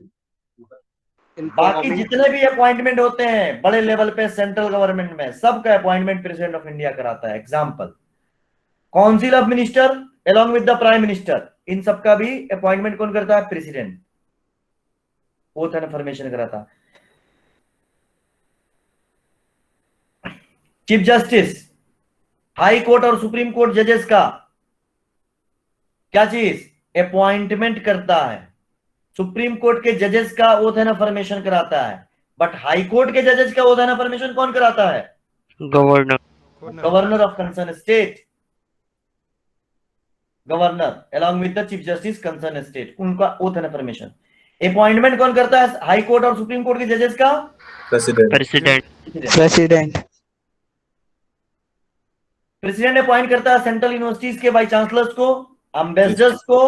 बाकी जितने भी अपॉइंटमेंट होते हैं बड़े लेवल पे सेंट्रल गवर्नमेंट में, सबका अपॉइंटमेंट प्रेसिडेंट ऑफ इंडिया कराता है। Example, council of minister along with the prime minister, इन सबका भी अपॉइंटमेंट कौन करता है? प्रेसिडेंट। ओथ एंड अफर्मेशन कराता है। चीफ जस्टिस, हाई कोर्ट और सुप्रीम कोर्ट जजेस का क्या चीज? अपॉइंटमेंट करता है, सुप्रीम कोर्ट के जजेस का ओथ एंड अफर्मेशन कराता है, बट हाई कोर्ट के जजेस का ओथ एंड अफर्मेशन कौन कराता है? Governor. Governor of concern state, governor along with the chief justice concern state, उनका ओथ एंड अफर्मेशन। अपॉइंटमेंट कौन करता है हाई कोर्ट और सुप्रीम कोर्ट के जजेस का? President. President. President. President appoint करता है सेंट्रल यूनिवर्सिटीज के वाइस चांसलर्स को, एम्बेसडर्स को,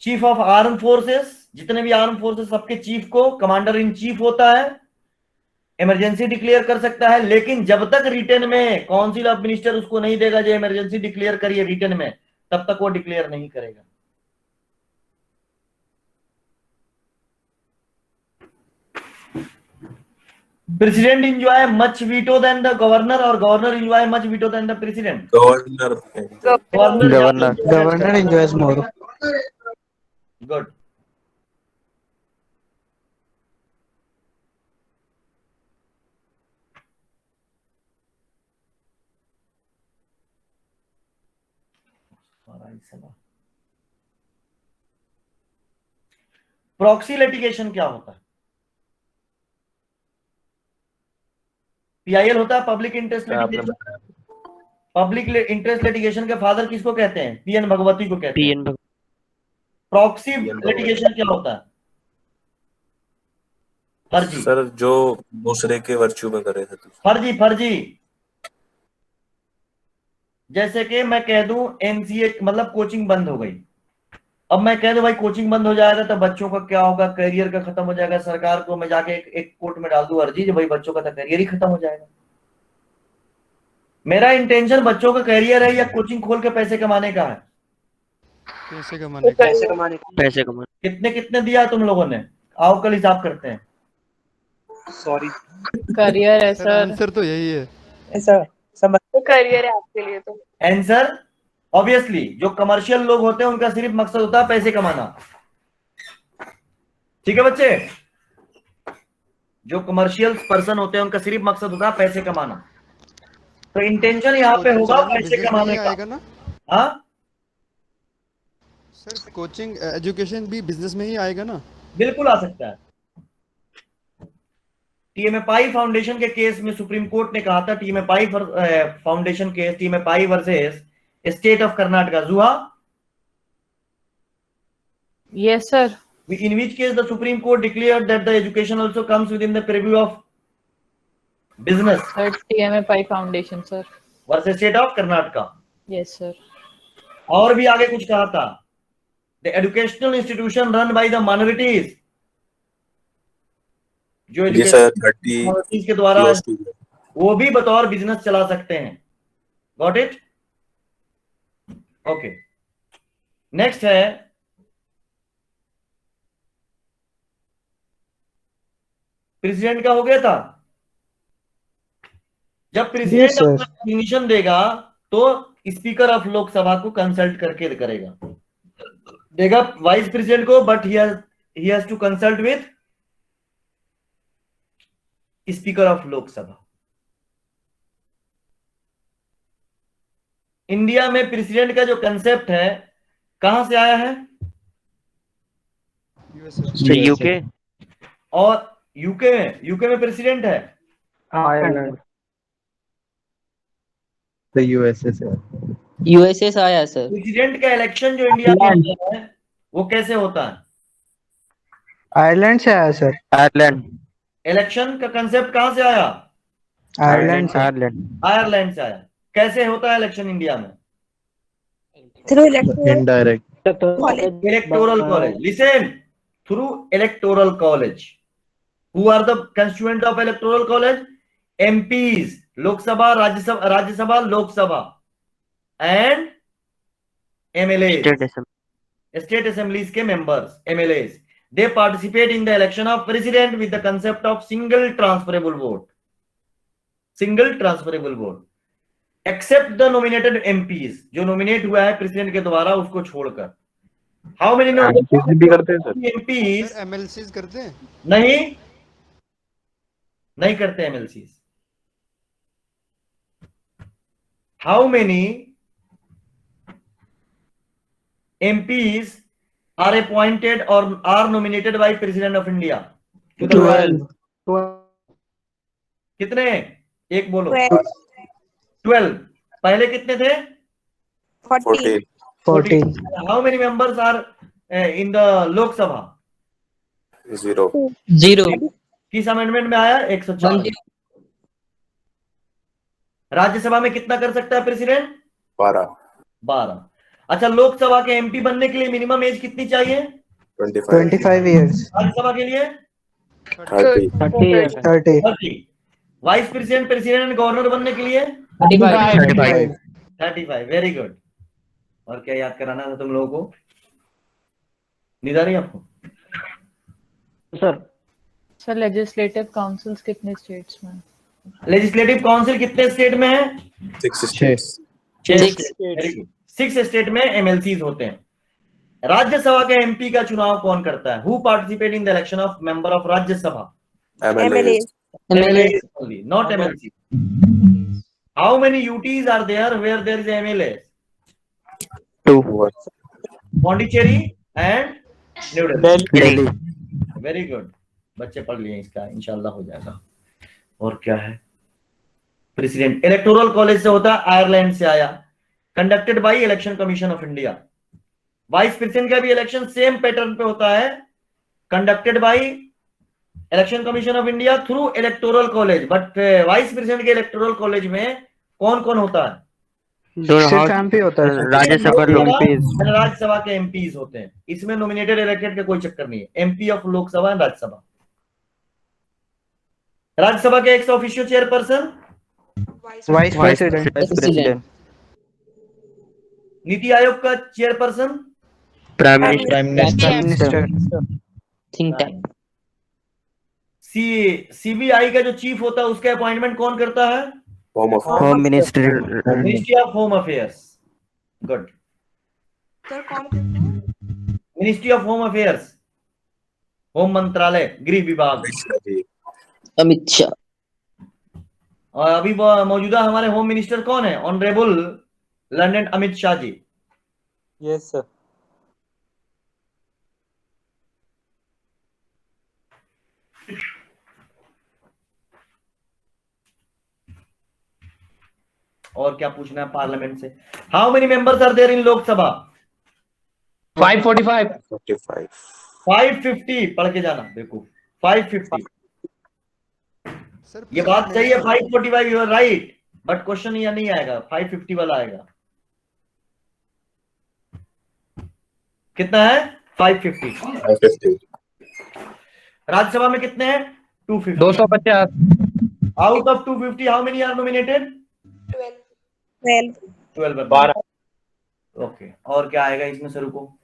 चीफ ऑफ आर्म फोर्सेस, जितने भी आर्म फोर्सेस सबके चीफ को कमांडर इन चीफ होता है, इमरजेंसी डिक्लेयर कर सकता है, लेकिन जब तक रिटर्न में काउंसिल ऑफ मिनिस्टर उसको नहीं देगा जो इमरजेंसी डिक्लेयर करिए रिटर्न में, तब तक वो डिक्लेयर नहीं करेगा। President enjoy much veto than the governor or governor enjoy much veto than the president? Governor. Governor enjoys more. Good. Proxy litigation क्या होता है? पीआईएल होता है public interest litigation. Public interest litigation के फादर किसको कहते हैं? पीएन भगवती को कहते हैं। पीएन। प्रॉक्सी लिटिगेशन क्या होता है? फर्जी। सर जो दूसरे के वर्च्यू में करे थे। फर्जी, फर्जी। जैसे कि मैं कह दूं एनसीए मतलब कोचिंग बंद हो गई, अब मैं कह दूं भाई कोचिंग बंद हो जाएगा तो बच्चों का क्या होगा, करियर का खत्म हो जाएगा, सरकार को मैं जाके एक कोर्ट में डाल दूं अर्जी जो भाई बच्चों का तो करियर ही खत्म हो जाएगा। मेरा इंटेंशन बच्चों का करियर है या कोचिंग खोल के पैसे कमाने का है? पैसे कमाने। कितने कितने दिया तुम लोगों ने? आओ कल हिसाब करते हैं। सॉरी करियर है सर। आंसर तो यही है। ऐसा समझ करियर है आपके लिए तो। आंसर ऑब्वियसली जो कमर्शियल लोग होते हैं उनका सिर्फ मकसद होता है पैसे कमाना। ठीक है बच्चे, जो कमर्शियल पर्सन होते हैं उनका सिर्फ मकसद होता है पैसे कमाना। तो इंटेंशन यहाँ पे होगा पैसे कमाने का। आएगा ना हाँ सर, कोचिंग एजुकेशन भी बिजनेस में ही आएगा ना? बिल्कुल आ सकता है। टीएमएफआई फाउंडेशन के केस में सुप्रीम कोर्ट ने कहा था, TMFI foundation case, TMFI versus state of Karnataka, जुहा? Yes sir. In which case the Supreme Court declared that the education also comes within the purview of business. Sir, TMFI Foundation sir. versus state of Karnataka. Yes sir. और भी आगे कुछ कहा था, the educational institution run by the minorities, जो minorities के द्वारा वो भी बतौर बिजनेस चला सकते हैं। Got it? ओके, नेक्स्ट है प्रेसिडेंट का। हो गया था। जब प्रेसिडेंट अपना डिसीजन देगा तो स्पीकर ऑफ लोकसभा को कंसल्ट करके करेगा, देगा वाइस प्रेसिडेंट को, but he has to consult with speaker of Lok Sabha. India में प्रेसिडेंट का जो कंसेप्ट है कहां से आया है? यूके। और यूके में प्रेसिडेंट है। आयरलैंड। The USA से। यूएसए से आया सर। प्रेसिडेंट का इलेक्शन जो इंडिया में होता है वो कैसे होता है? आयरलैंड से आया सर। आयरलैंड। इलेक्शन का कंसेप्ट कहां से आया? आयरलैंड से। आयरलैंड से आया। कैसे होता है इलेक्शन इंडिया में? Through electoral Indirect। Electoral college. Listen, through electoral college. Who are the constituent of electoral college? MPs, Lok Sabha, Rajya Sabha, Lok Sabha, and MLA, state assemblies के members, MLAs. They participate in the election of president with the concept of single transferable vote. Single transferable vote except the nominated MPs, जो nominate हुआ है president के द्वारा उसको छोड़कर। How many भी करते हैं सर। एमपीज? एमएलसीज करते हैं? नहीं करते MLCs. How many MPs are appointed or are nominated by President of India? 12. कितने? एक बोलो। 12. 12. पहले कितने थे? 14. 14. How many members are in the Lok Sabha? 0. 0. किस अमेंडमेंट में आया? 104। राज्यसभा में कितना कर सकता है प्रेसिडेंट? 12। अच्छा, लोकसभा के एमपी बनने के लिए मिनिमम एज कितनी चाहिए? 25 years. राज्यसभा के लिए 30. 30. 30। वाइस प्रेसिडेंट, प्रेसिडेंट, गवर्नर बनने के लिए 35. 35। Very good. और क्या याद कराना था तुम लोगों को? नींद आ रही है आपको? सर लेजिस्लेटिव काउंसिल्स कितने स्टेट्स में? लेजिस्लेटिव काउंसिल कितने स्टेट में है? 6 states. 6 स्टेट में एमएलसीज होते हैं। राज्यसभा के एमपी का चुनाव कौन करता है? Who participate in the election of member of Rajya Sabha? MLAs. MLAs only, not MLC. How many UTs are there where there is MLAs? 2. Pondicherry and New Delhi. Delhi. Very good. बच्चे पढ़ लिए, इसका इंशाल्लाह हो जाएगा। और क्या है? प्रेसिडेंट इलेक्टोरल कॉलेज से होता है, आयरलैंड से आया, conducted by election commission of India. Vice president का भी इलेक्शन सेम पैटर्न पे होता है, conducted by election commission of India through electoral college. But vice president के इलेक्टोरल कॉलेज में कौन कौन होता है? सिर्फ MP होता है सर। राज्यसभा राज्यसभा के एमपीज होते हैं। इसमें नॉमिनेटेड इलेक्टेड का कोई चक्कर नहीं है। MP of Lok Sabha and Rajya Sabha. Rajya Sabha के ex officio chairperson vice president. NITI Aayog का chairperson prime minister. Minister. Think tank. CBI का जो चीफ होता है उसका अपॉइंटमेंट कौन करता है? Home ministry. Ministry of home affairs. Good. Sir कौन करता है? Ministry of home affairs, home मंत्रालय, गृह विभाग। अमित शाह। और अभी मौजूदा हमारे होम मिनिस्टर कौन है? ऑनरेबल लंदन अमित शाह जी। Yes, sir. और क्या पूछना है पार्लियामेंट से? How many members are there in Lok Sabha? 545. 55. 550। पढ़ के जाना देखो, 550। सर ये बात सही है, 545 you are right, but question यह नहीं आएगा, 550 वाला आएगा। कितना है? 550। 550. राज्यसभा में कितने हैं? 250। 250. Out of 250 how many are nominated? 12। 12. Okay. और क्या आएगा इसमें सर को?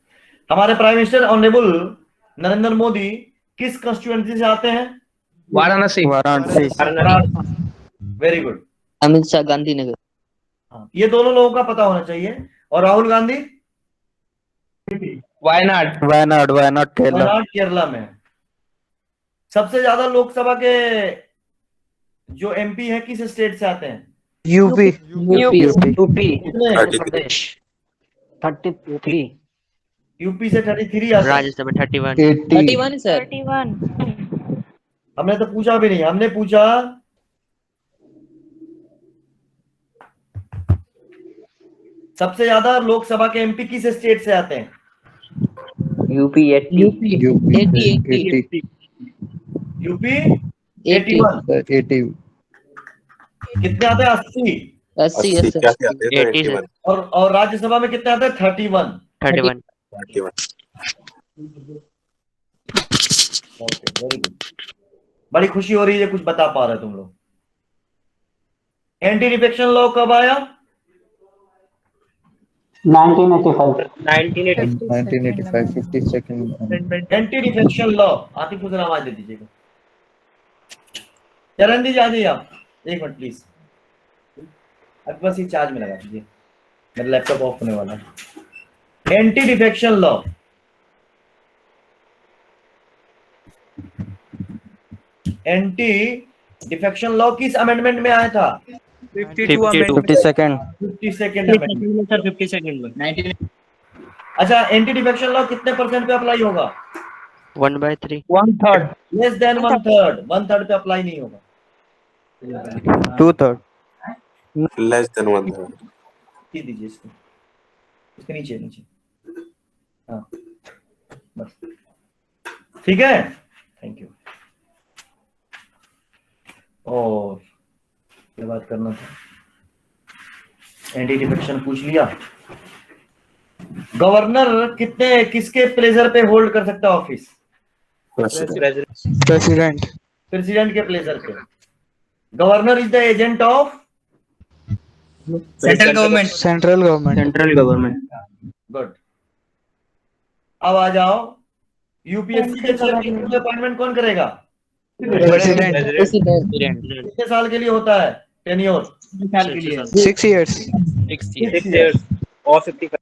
हमारे prime minister honourable Narendra Modi किस कंस्टिट्यूएंसी से आते हैं? वाराणसी. Very good. अमित शाह गांधीनगर। हाँ, ये दोनों लोगों का पता होना चाहिए। और राहुल गांधी? वायनाड वायनाड केरला में। सबसे ज्यादा लोकसभा के जो एमपी है किस स्टेट से आते हैं? यूपी। कितने? 33. यूपी से 33 आते हैं। राज्यसभा 31। 31 सर। हमने तो पूछा भी नहीं, हमने पूछा सबसे ज्यादा लोकसभा के एमपी किस स्टेट से आते हैं? UP 80 UP 81। कितने आते हैं? 80। 80 80 सर। क्या क्या आते हैं? 80 81. और राज्यसभा में कितने आते हैं? 31। 31। 31. Okay, very good. बड़ी खुशी हो रही है, कुछ बता पा रहे तुम लोग। एंटी डिफेक्शन लॉ कब आया? 1985. 52nd. Anti defection law. Atif Hussain आवाज दे दीजिएगा। चरण दीजिए, आ जाइए आप, एक मिनट प्लीज। अब बस ये चार्ज में लगा दीजिए, मेरा लैपटॉप ऑफ होने वाला है। एंटी डिफेक्शन लॉ किस अमेंडमेंट में आया था? 52। 52nd amendment. अच्छा, एंटी डिफेक्शन लॉ कितने परसेंट पे अप्लाई होगा? 1/3. 1/3. Less than 1/3. 1/3 पे अप्लाई नहीं होगा. 2/3. Less than 1/3. ये दीजिए इसको, इसके नीचे नीचे. हाँ बस ठीक है. Thank you. और क्या बात करना था? एंटी डिफेक्शन पूछ लिया. गवर्नर किसके प्लेजर पे होल्ड कर सकता है ऑफिस? President. प्रेसिडेंट के प्लेजर पे. Governor is the agent of Central government. Central government. Good. अब आ जाओ, यूपीएससी के चेयरमैन की अपॉइंटमेंट कौन करेगा? President. कितने साल के लिए होता है टेन्योर? 6 years. 6 years और 55.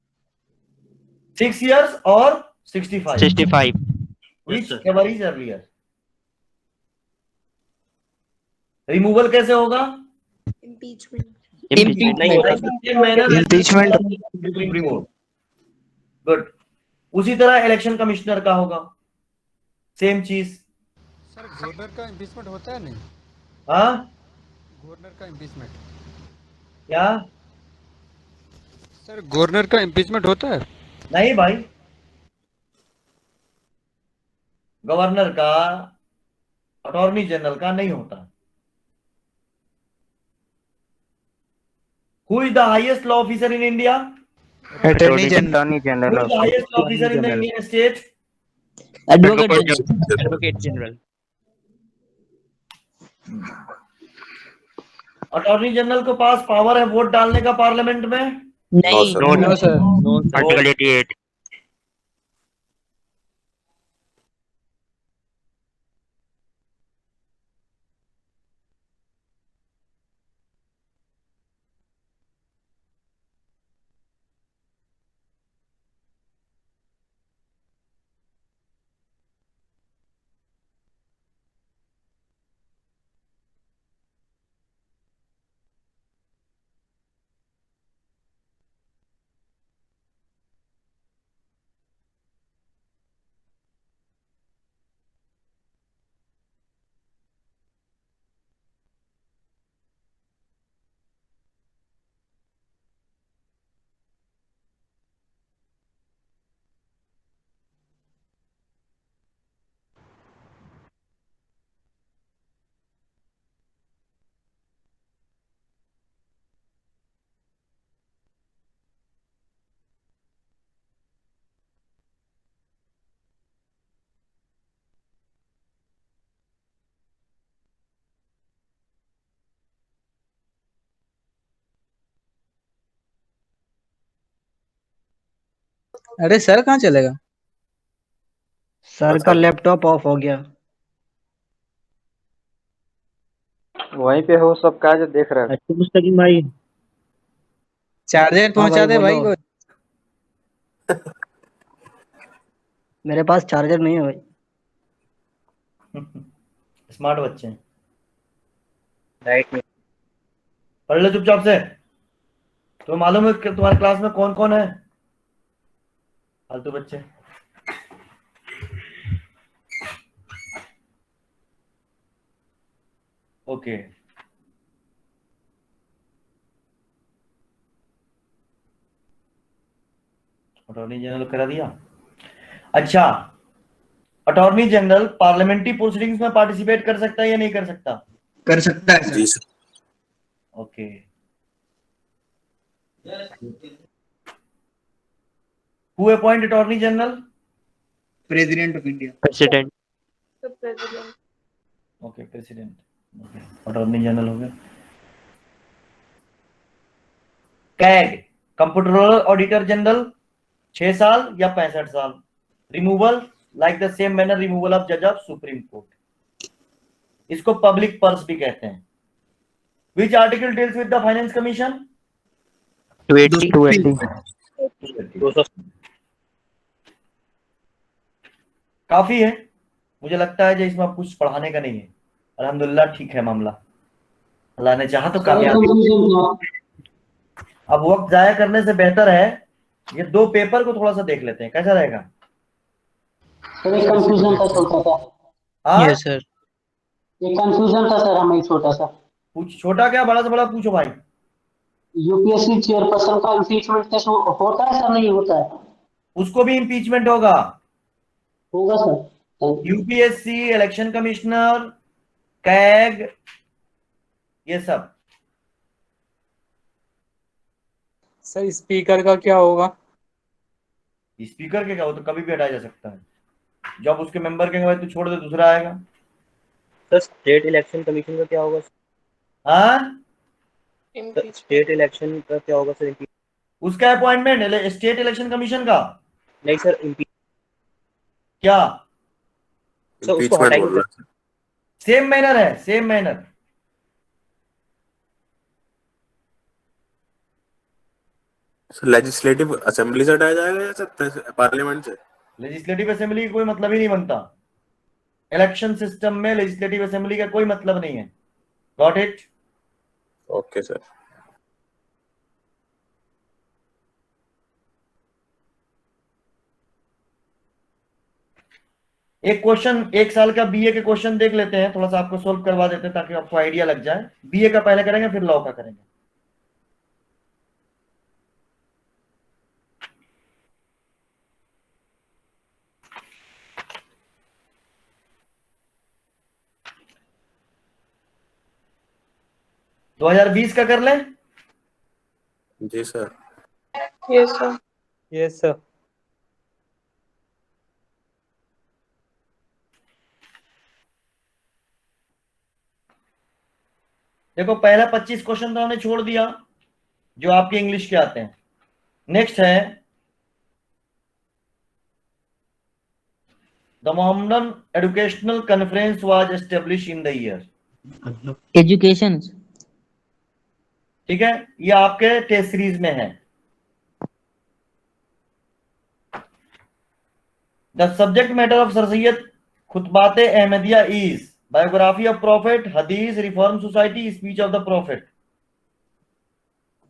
6 years और 65. 65. Which ever is earlier. Removal कैसे होगा? Impeachment. Impeachment. गुड. उसी तरह इलेक्शन कमिश्नर का होगा, सेम चीज. सर गवर्नर का इम्पीचमेंट होता है नहीं? हाँ गवर्नर का इम्पीचमेंट. क्या? सर गवर्नर का इम्पीचमेंट होता है? नहीं भाई, गवर्नर का, अटॉर्नी जनरल का नहीं होता. Who is the highest law officer in India? Attorney General. Who is the highest law officer in the Indian state? Advocate General. Attorney general के पास पावर है वोट डालने का पार्लियामेंट में? नहीं. No, sir. Article 88. अरे सर कहाँ चलेगा? Sir का लैपटॉप ऑफ हो गया. वहीं पे हो सब काज देख रहा है. भाई चार्जर पहुंचा दे भाई को. मेरे पास चार्जर नहीं है भाई. स्मार्ट बच्चे हैं. राइट में. पढ़ लो चुपचाप से. तो मालूम है कि तुम्हारे क्लास में कौन कौन है फालतू बच्चे? ओके. अटॉर्नी जनरल करा दिया. अच्छा, अटॉर्नी जनरल पार्लियामेंट्री प्रोसीडिंग्स में पार्टिसिपेट कर सकता है या नहीं कर सकता? कर सकता है जी sir. Sir. Okay. Who appoint attorney general? President of India. President. The president. Okay, president. Attorney general हो गया. कैग, कंप्यूटर ऑडिटर जनरल, 6 साल या 65 साल. Removal like the same manner removal of जज ऑफ सुप्रीम कोर्ट. इसको public purse भी कहते हैं. Which article deals with the finance commission? 280. काफी है. मुझे लगता है जो इसमें अब कुछ पढ़ाने का नहीं है. अल्हम्दुलिल्लाह ठीक है मामला. अल्लाह ने चाहा तो कामयाब. अब वक्त जाया करने से बेहतर है ये दो पेपर को थोड़ा सा देख लेते हैं, कैसा रहेगा? सर एक कंफ्यूजन था छोटा सा। हाँ यस सर। एक कंफ्यूजन था सर हमें छोटा सा। पूछ, छोटा क्या बड़ा से बड़ा पूछो भाई। यूपीएससी चेयरपर्सन का इम्पीचमेंट टेस्ट होता है सर नहीं होता है? उसको भी इम्पीचमेंट होगा। होगा sir. Thank you. UPSC, election commissioner, CAG, ये सब। सर स्पीकर का क्या होगा? स्पीकर के क्या हो तो कभी भी हटाया जा सकता है। जब उसके मेंबर के बाद तो छोड़ दे, दूसरा आएगा। सर स्टेट इलेक्शन कमीशन का क्या होगा? हाँ, स्टेट इलेक्शन का क्या होगा सर? उसका अपॉइंटमेंट स्टेट इलेक्शन कमीशन का नहीं सर, क्या सर उसको इम्पीचमेंट हटाएंगे बोल रहा है। सेम मैनर है, सेम मैनर। लेजिस्लेटिव असेंबली से हटाया जाएगा या सर पार्लियामेंट से? लेजिस्लेटिव असेंबली की कोई मतलब ही नहीं बनता। इलेक्शन सिस्टम में लेजिस्लेटिव असेंबली का कोई मतलब नहीं है। Got it? Okay sir. एक क्वेश्चन, एक साल का बीए के क्वेश्चन देख लेते हैं, थोड़ा सा आपको सोल्व करवा देते हैं ताकि आपको आइडिया लग जाए। बीए का पहले करेंगे फिर लॉ का करेंगे। दो 2020 का कर लें। जी sir. Yes sir. Yes sir. देखो पहला 25 क्वेश्चन तो हमने छोड़ दिया जो आपके इंग्लिश के आते हैं। नेक्स्ट है the Mohammedan educational conference was establish in the year. Education. ठीक है, ये आपके टेस्ट सीरीज में है। The subject matter of sir Syed Khutbate Ahmadiya is biography of prophet, Hadith, reform society, speech of the prophet.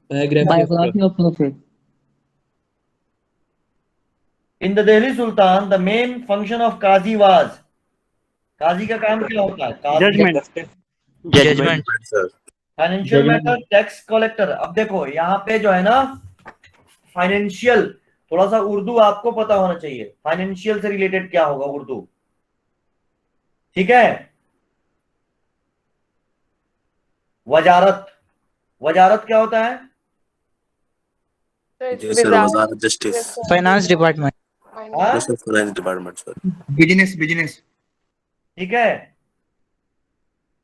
Biography of prophet. In the Delhi sultan the main function of qazi was. काजी का काम क्या होता है? Judgment. Sir financial matter, tax collector. अब देखो यहाँ पे जो है ना फाइनेंशियल, थोड़ा सा उर्दू आपको पता होना चाहिए। फाइनेंशियल से रिलेटेड क्या होगा उर्दू, ठीक है? वजारत, वजारत क्या होता है? जी सर, वजारत जस्टिस। Finance department. हाँ? Sir finance department sir. Business business. ठीक है।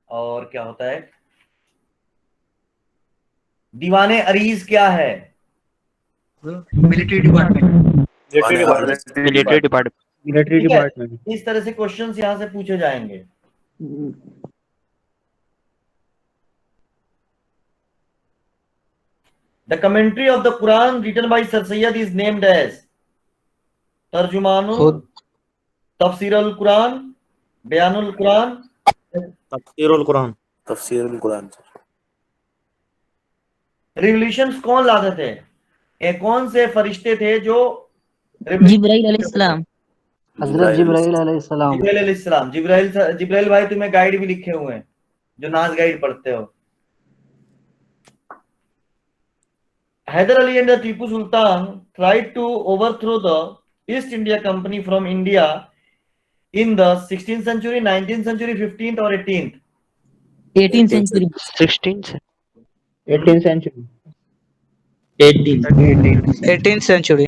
और क्या होता है? दीवाने अरीज क्या है? Military department. Military department. Military ठीक है? डिपार्टमेंट। इस तरह से क्वेश्चंस यहां से पूछे जाएंगे। The commentary of the Quran written by sir Syed is named as Tarjumanul, Tafsirul Quran, Bayanul Quran, Tafsirul Quran. Tafsirul Quran sir. Revolutions कौन लाते थे? ये कौन से फरिश्ते थे जो जिब्राइल अलैहिस्सलाम। हजरत जिब्राइल अलैहिस्सलाम। जिब्राइल अलैहिस्सलाम। जिब्राइल भाई तुम्हें गाइड भी लिखे हुए हैं जो नाज गाइड पढ़ते हो। Hyder Ali and the Tipu Sultan tried to overthrow the East India Company from India in the 16th century, 19th century, 15th or 18th? 18th century। 16 18th century। 18th century।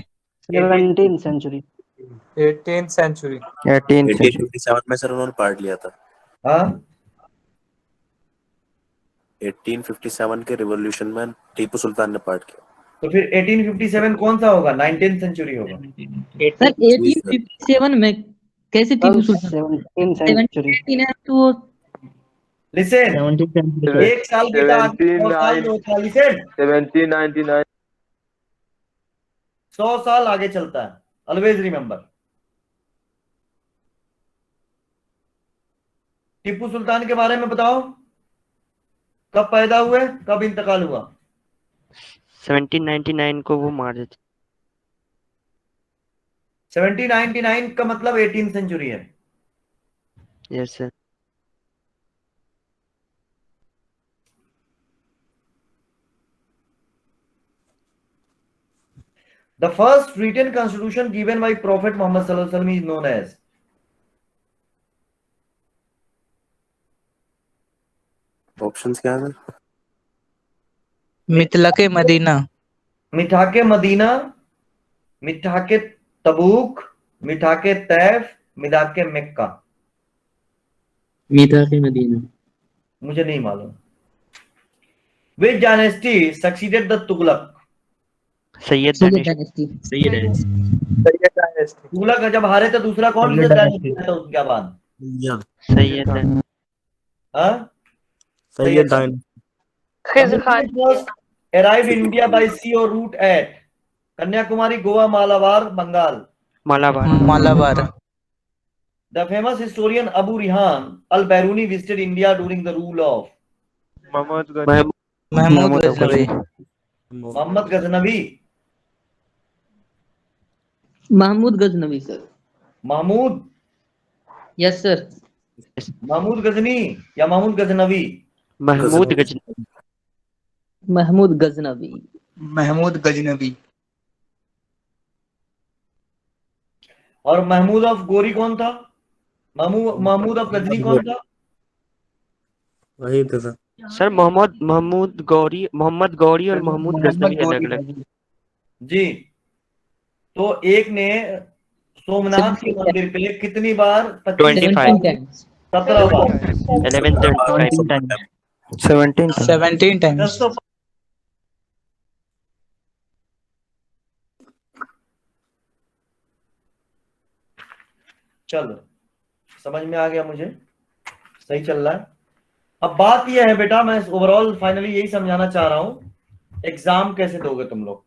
17th century. 18th century। 1857 में sir उन्होंने part लिया था। हाँ, 1857 के revolution में टीपू सुल्तान ने part किया। तो फिर 1857 कौन सा होगा? 19th सेंचुरी होगा। सर 1857 में कैसे टीपू सुल्तान? 17th century. 17 है तो लिसन, 17th century। एक साल बेटा 100 साल में होता है। लिसन, 1799। 100 साल आगे चलता है। Always remember. टीपू सुल्तान के बारे में बताओ, कब पैदा हुए, कब इंतकाल हुआ? 1799 को वो मार देते। 1799 का मतलब 18th सेंचुरी है। Yes sir. The first written constitution given by Prophet Muhammad sallallahu alaihi wasallam is known as. Options क्या है सर? मिथिला के मदीना। मिठाके मदीना, मिठाके तबूक, मिठाके तैफ, मिठाके मक्का। मीठा के मदीना। मुझे नहीं मालूम। Which dynasty succeeded the Tughlaq? Syed dynasty. Syed है। तुगलक जब हारे तो दूसरा कौन सा डायनेस्टी था उसके बाद? सैयद हाँ? Syed Khizar Khan. Arrived in India by sea or route at Kanyakumari, Goa, Malabar, Bengal. Malabar. The famous historian Abu Rihan al-Biruni visited India during the rule of Mahmud Ghaznavi. Muhammad Ghaznavi. Mahmud Ghaznavi sir. Mahmud, yes sir. Mahmud Ghazni या Mahmud Ghaznavi? Mahmud Ghaznavi. Mahmud Ghaznavi. Mahmud Ghaznavi. और Mahmud of गोरी कौन था? Mahmood of Ghazni कौन था? वही तो sir. Sir Mohammad Ghori और महमूद गजनवी अलग अलग। जी। तो एक ने सोमनाथ के मंदिर पे कितनी बार? 25 टाइम्स। 17 बार। 17 टाइम्स। चलो समझ में आ गया, मुझे सही चल रहा है। अब बात यह है बेटा, मैं ओवरऑल फाइनली यही समझाना चाह रहा हूं, एग्जाम कैसे दोगे तुम लोग,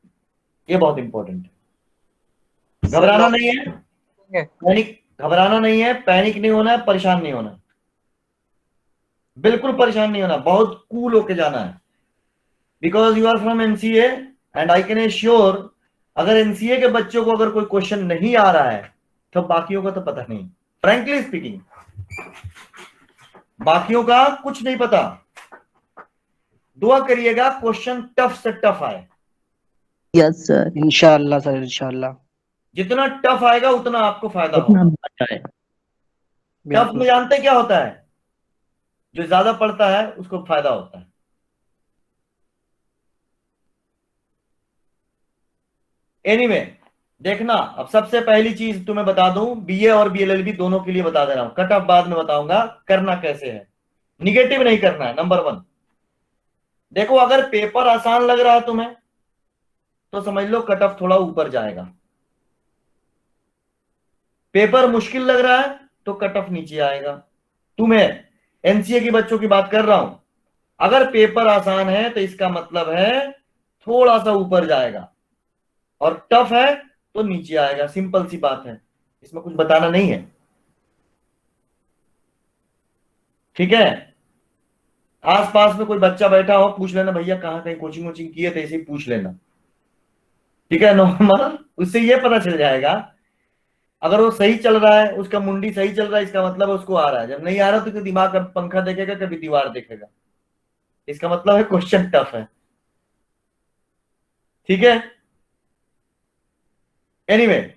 ये बहुत इंपॉर्टेंट है। घबराना नहीं है, घबराना नहीं है, पैनिक नहीं होना है, परेशान नहीं होना, बिल्कुल परेशान नहीं होना, बहुत कूल होके जाना है। Because you are from NCA and I can assure अगर एनसीए के बच्चों को अगर कोई क्वेश्चन नहीं आ रहा है तो बाकियों का तो पता नहीं। फ्रैंकली स्पीकिंग, बाकियों का कुछ नहीं पता। दुआ करिएगा क्वेश्चन टफ से टफ आए। Yes sir. इंशाअल्लाह सर, इंशाअल्लाह। जितना टफ आएगा उतना आपको फायदा होगा। टफ में जानते क्या होता है? जो ज्यादा पढ़ता है उसको फायदा होता है। एनीवे देखना, अब सबसे पहली चीज तुम्हें बता दूं, बीए और बीएलएलबी दोनों के लिए बता दे रहा हूं, कट ऑफ बाद में बताऊंगा करना कैसे है। निगेटिव नहीं करना है, नंबर 1। देखो अगर पेपर आसान लग रहा है तुम्हें तो समझ लो कट ऑफ थोड़ा ऊपर जाएगा। पेपर मुश्किल लग रहा है तो कट ऑफ नीचे आएगा। तुम्हें एनसीए के बच्चों की बात कर रहा हूं, अगर पेपर आसान है तो इसका मतलब है थोड़ा सा ऊपर जाएगा, और टफ है तो नीचे आएगा। सिंपल सी बात है, इसमें कुछ बताना नहीं है। ठीक है, आसपास में कोई बच्चा बैठा हो, पूछ लेना भैया कहाँ कहीं कोचिंग वोचिंग किए थे, ऐसे ही पूछ लेना। ठीक है, नॉर्मल, उससे ये पता चल जाएगा अगर वो सही चल रहा है, उसका मुंडी सही चल रहा है, इसका मतलब है उसको आ रहा है। जब नहीं आ रहा तो दिमाग का पंखा देखेगा, कभी दीवार देखेगा, इसका मतलब है क्वेश्चन टफ है। ठीक है, एनीवे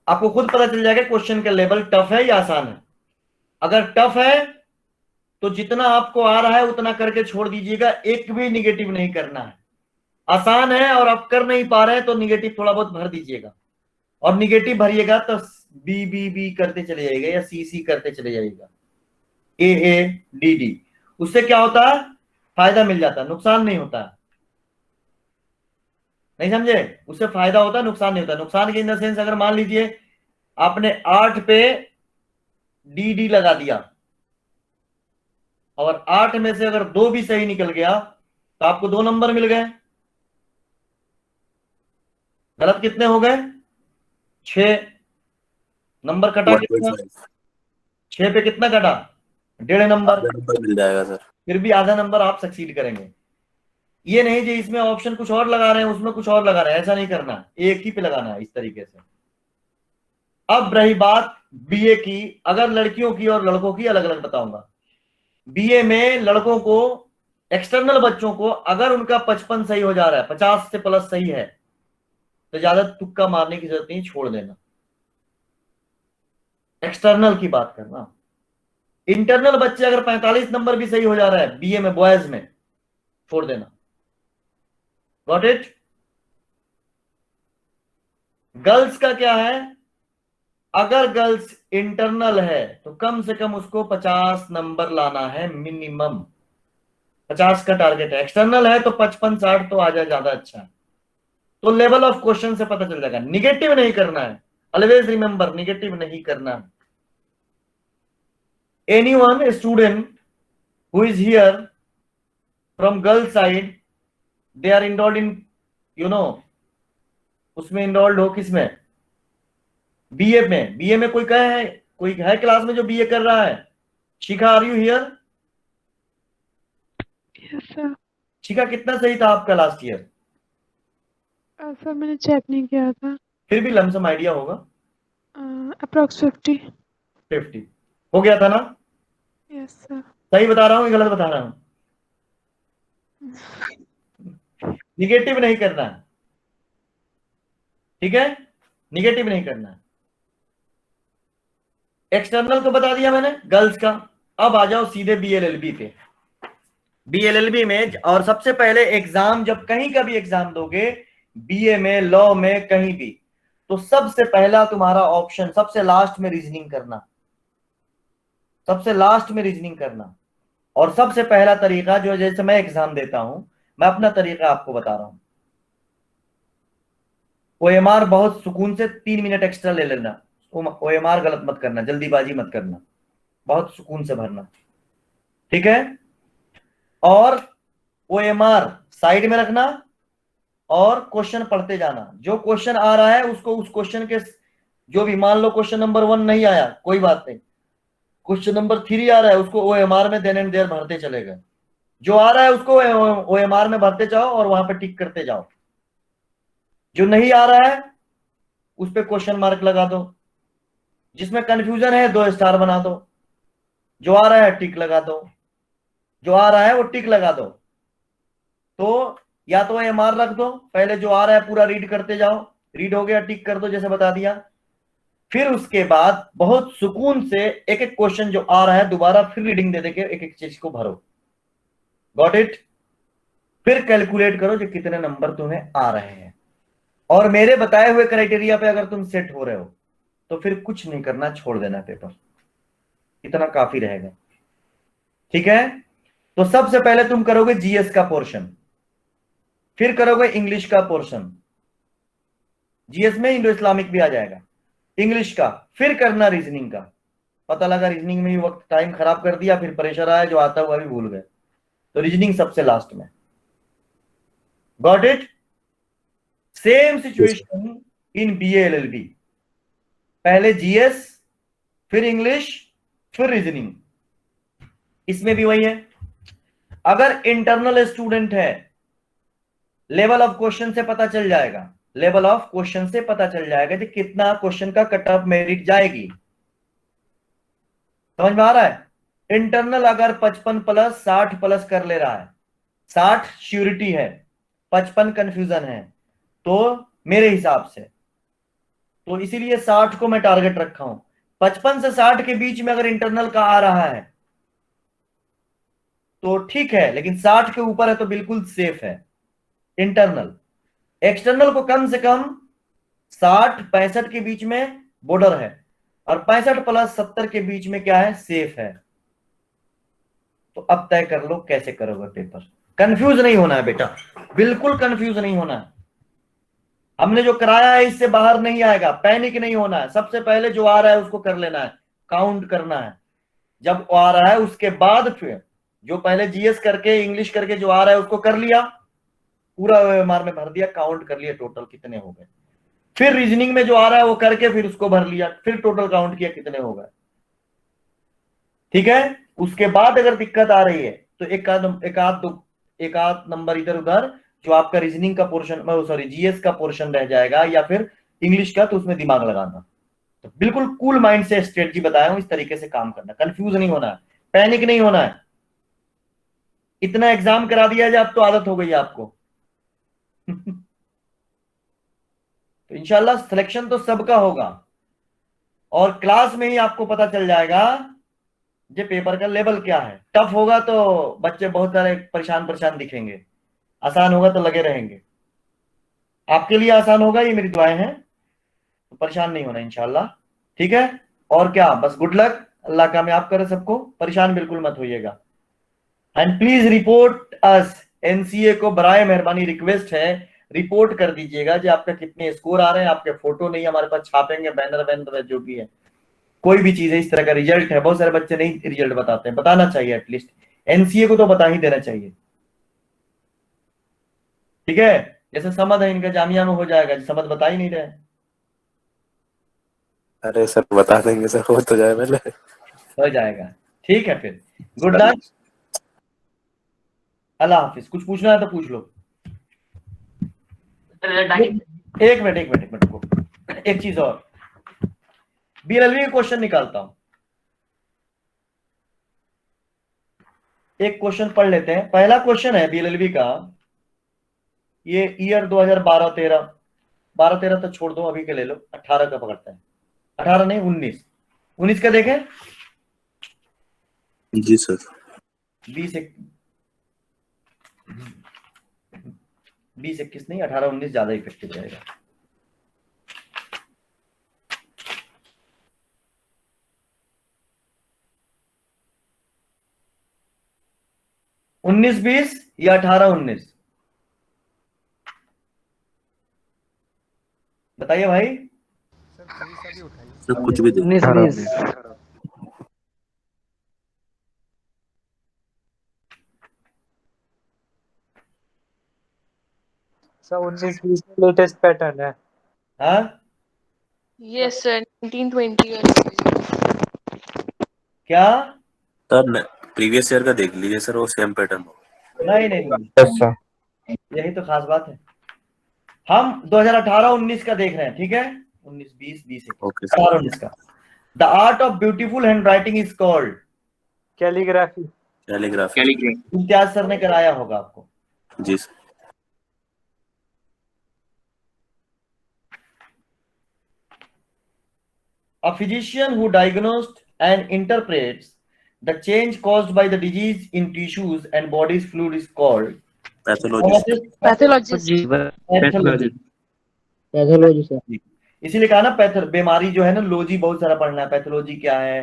आपको खुद पता चल जाएगा क्वेश्चन का लेवल टफ है या आसान है। अगर टफ है तो जितना आपको आ रहा है उतना करके छोड़ दीजिएगा, एक भी निगेटिव नहीं करना है। आसान है और आप कर नहीं पा रहे हैं तो निगेटिव थोड़ा बहुत भर दीजिएगा, और निगेटिव भरिएगा तो बी बी बी करते चले जाइएगा या सी सी करते चले जाइएगा, ए ए डी डी। उससे क्या होता है? फायदा मिल जाता है, नुकसान नहीं होता है। नहीं समझे? उससे फायदा होता है, नुकसान नहीं होता। नुकसान के इन द सेंस, अगर मान लीजिए आपने 8 पे डी डी लगा दिया और 8 में से अगर 2 भी सही निकल गया तो आपको 2 नंबर मिल गए। गलत कितने हो गए? 6 नंबर कटा। कितना? 6 पे कितना कटा? 1.5 नंबर मिल जाएगा सर। फिर भी आधा नंबर आप सक्सीड करेंगे। ये नहीं जी इसमें ऑप्शन कुछ और लगा रहे हैं उसमें कुछ और लगा रहे हैं, ऐसा नहीं करना, एक ही पे लगाना है इस तरीके से। अब रही बात बीए की, अगर लड़कियों की और लड़कों की अलग अलग बताऊंगा। बीए में लड़कों को, एक्सटर्नल बच्चों को, अगर उनका 55 सही हो जा रहा है, 50 से प्लस सही है, तो ज्यादा तुक्का मारने की जरूरत नहीं, छोड़ देना। एक्सटर्नल की बात करना। इंटरनल बच्चे अगर 45 नंबर भी सही हो जा रहा है बीए में, बॉयज में, छोड़ देना। Got it? गर्ल्स का क्या है? अगर गर्ल्स इंटरनल है तो कम से कम उसको 50 नंबर लाना है मिनिमम, 50 का टारगेट है। एक्सटर्नल है तो 55-60 तो आ जाए, ज्यादा अच्छा है। तो लेवल ऑफ क्वेश्चन से पता चल जाएगा। निगेटिव नहीं करना है, ऑलवेज रिमेंबर, निगेटिव नहीं करना है। Anyone student who is here from girl side, they are enrolled in, you know, उसमें इनरोल्ड हो किसमें? बीए में। बीए में कोई कहे है, कोई है क्लास में जो बीए कर रहा है? Shikha, are you here? Yes sir. Shikha, कितना सही था आपका लास्ट ईयर? सर मैंने चेक नहीं किया था। फिर भी लमसम आइडिया होगा। अप्रॉक्स 50 हो गया था ना? Yes sir. सही बता रहा हूँ या गलत बता रहा हूँ? निगेटिव नहीं करना है, ठीक है? निगेटिव नहीं करना है। एक्सटर्नल को बता दिया मैंने, गर्ल्स का। अब आ जाओ सीधे बीएलएलबी पे। बीएलएलबी में, और सबसे पहले एग्जाम, जब कहीं का भी एग्जाम दोगे, बीए में, लॉ में, कहीं भी, तो सबसे पहला तुम्हारा ऑप्शन, सबसे लास्ट में रीजनिंग करना, सबसे लास्ट में रीजनिंग करना। और सबसे पहला तरीका जो, जैसे मैं एग्जाम देता हूं, मैं अपना तरीका आपको बता रहा हूं। ओएमआर बहुत सुकून से 3 मिनट एक्स्ट्रा ले लेना। ओएमआर गलत मत करना, जल्दीबाजी मत करना, बहुत सुकून से भरना, ठीक है? और ओएमआर साइड में रखना और क्वेश्चन पढ़ते जाना। जो क्वेश्चन आ रहा है उसको, उस क्वेश्चन के जो भी, मान लो क्वेश्चन नंबर 1 नहीं आया, कोई बात नहीं, क्वेश्चन नंबर 3 आ रहा है, उसको ओएमआर में देन एंड देयर भरते चले गए। जो आ रहा है उसको ओएमआर में भरते जाओ और वहां पे टिक करते जाओ। जो नहीं आ रहा है उस पे क्वेश्चन मार्क लगा दो। जिसमें कंफ्यूजन है 2 स्टार बना दो। जो आ रहा है टिक लगा दो, जो आ रहा है वो टिक लगा दो। तो या तो एमआर रख दो, पहले जो आ रहा है पूरा रीड करते जाओ, रीड हो गया टिक कर दो जैसे बता दिया। फिर उसके बाद बहुत सुकून से एक एक क्वेश्चन जो आ रहा है दोबारा फिर रीडिंग दे देके एक एक चीज को भरो। Got it? फिर कैलकुलेट करो जो कितने नंबर तुम्हें आ रहे हैं, और मेरे बताए हुए क्राइटेरिया पे अगर तुम सेट हो रहे हो तो फिर कुछ नहीं करना, छोड़ देना पेपर, इतना काफी रहेगा, ठीक है? तो सबसे पहले तुम करोगे जीएस का पोर्शन, फिर करोगे इंग्लिश का पोर्शन, जीएस में इंडो इस्लामिक भी आ जाएगा, इंग्लिश का, फिर करना रीजनिंग का। पता लगा रीजनिंग में भी वक्त टाइम खराब कर दिया, फिर प्रेशर आया, जो आता हुआ भी भूल गए, तो रीजनिंग सबसे लास्ट में। Got it? Same situation in BLLB, पहले जीएस, फिर इंग्लिश, फिर रीजनिंग। इसमें भी वही है। अगर इंटरनल स्टूडेंट है, लेवल ऑफ क्वेश्चन से पता चल जाएगा, लेवल ऑफ क्वेश्चन से पता चल जाएगा कि कितना क्वेश्चन का कट ऑफ मेरिट जाएगी। समझ में आ रहा है? इंटरनल अगर 55 प्लस 60 प्लस कर ले रहा है, 60 श्योरिटी है, 55 कंफ्यूजन है, तो मेरे हिसाब से तो इसीलिए 60 को मैं टारगेट रखा हूं। 55 से 60 के बीच में अगर इंटरनल का आ रहा है तो ठीक है, लेकिन 60 के ऊपर है तो बिल्कुल सेफ है इंटरनल। एक्सटर्नल को कम से कम 60-65 के बीच में बॉर्डर है, और 65 प्लस 70 के बीच में क्या है, सेफ है। तो अब तय कर लो कैसे करोगे पेपर। कंफ्यूज नहीं होना है बेटा, बिल्कुल कंफ्यूज नहीं होना है। हमने जो कराया है इससे बाहर नहीं आएगा, पैनिक नहीं होना है। सबसे पहले जो आ रहा है उसको कर लेना है, काउंट करना है। जब आ रहा है उसके बाद फिर जो पहले जीएस करके इंग्लिश करके जो आ रहा है उसको कर लिया, पूरा ओएमआर में भर दिया, काउंट कर लिया टोटल कितने हो गए। फिर रीजनिंग में जो आ रहा है वो करके फिर उसको भर लिया, फिर टोटल काउंट किया कितने हो गए, ठीक है? उसके बाद अगर दिक्कत आ रही है तो एक आध नंबर इधर उधर जो आपका रीजनिंग का पोर्शन, सॉरी जीएस का पोर्शन रह जाएगा या फिर इंग्लिश का, तो उसमें दिमाग लगाना। तो बिल्कुल कूल माइंड से स्ट्रेटजी बताया हूं, इस तरीके से काम करना, कंफ्यूज नहीं होना है, पैनिक नहीं होना है। इतना एग्जाम करा दिया है, अब तो आदत हो गई है आपको। तो इंशाल्लाह सिलेक्शन तो सबका होगा और क्लास में ही आपको पता चल जाएगा ये पेपर का लेवल क्या है। टफ होगा तो बच्चे बहुत सारे परेशान दिखेंगे, आसान होगा तो लगे रहेंगे। आपके लिए आसान होगा, ये मेरी दुआएं हैं, तो परेशान नहीं होना इंशाल्लाह, ठीक है। और क्या, बस गुड लक, अल्लाह कामयाब करे सबको, परेशान बिल्कुल मत होइएगा। And please report us, NCA को बराए मेहरबानी रिक्वेस्ट है, रिपोर्ट कर दीजिएगा जो आपका कितने स्कोर आ रहे हैं। आपके फोटो नहीं हमारे पास छापेंगे, बैनर वैनर जो भी है, कोई भी चीज है इस तरह का रिजल्ट है, बहुत सारे बच्चे नहीं रिजल्ट बताते हैं, बताना चाहिए एटलीस्ट, एनसीए को तो बता ही देना चाहिए, ठीक है। जैसे समझ है इनका जामिया में हो जाएगा, समझ बता ही नहीं रहे। अरे सर बता देंगे सर, हो तो जाए पहले। हो जाएगा, ठीक है फिर, गुड लक, अल्लाह हाफिज। कुछ पूछना है तो पूछ लो। एक मिनट को, एक चीज और, बीएलएलबी का क्वेश्चन निकालता हूं, एक क्वेश्चन पढ़ लेते हैं। पहला क्वेश्चन है बीएलएलबी का, ये ईयर 2012-13, 12-13 तो छोड़ दो अभी के, ले लो 18 का पकड़ता है, 18 नहीं 19 का देखें। जी सर। 20-21 नहीं, 18-19 ज्यादा इफेक्टिव रहेगा। उन्नीस 20 या 18-19, बताइए भाई। सर कोई सा भी उठाइए। सर कुछ भी दे। 19-20 सर 19-20 लेटेस्ट पैटर्न है। हाँ Yes, sir. 1920 or क्या, सर प्रीवियस ईयर का देख लीजिए सर, वो सेम पैटर्न हो। नहीं, यही तो खास बात है। हम 2018-19 का देख रहे हैं, ठीक है, 19-20, 20-21, ओके सर। 18-19 का। The art of beautiful hand writing is called calligraphy. Imtiaz sir ने कराया होगा आपको। जी sir. A physician who diagnosed and interprets the change caused by the disease in tissues and body's fluid is called pathologist. pathologist. Pathology sir. इसीलिए कहा ना पैथर, बीमारी जो है ना, लॉजी बहुत सारा पढ़ना है, पैथोलॉजी क्या है,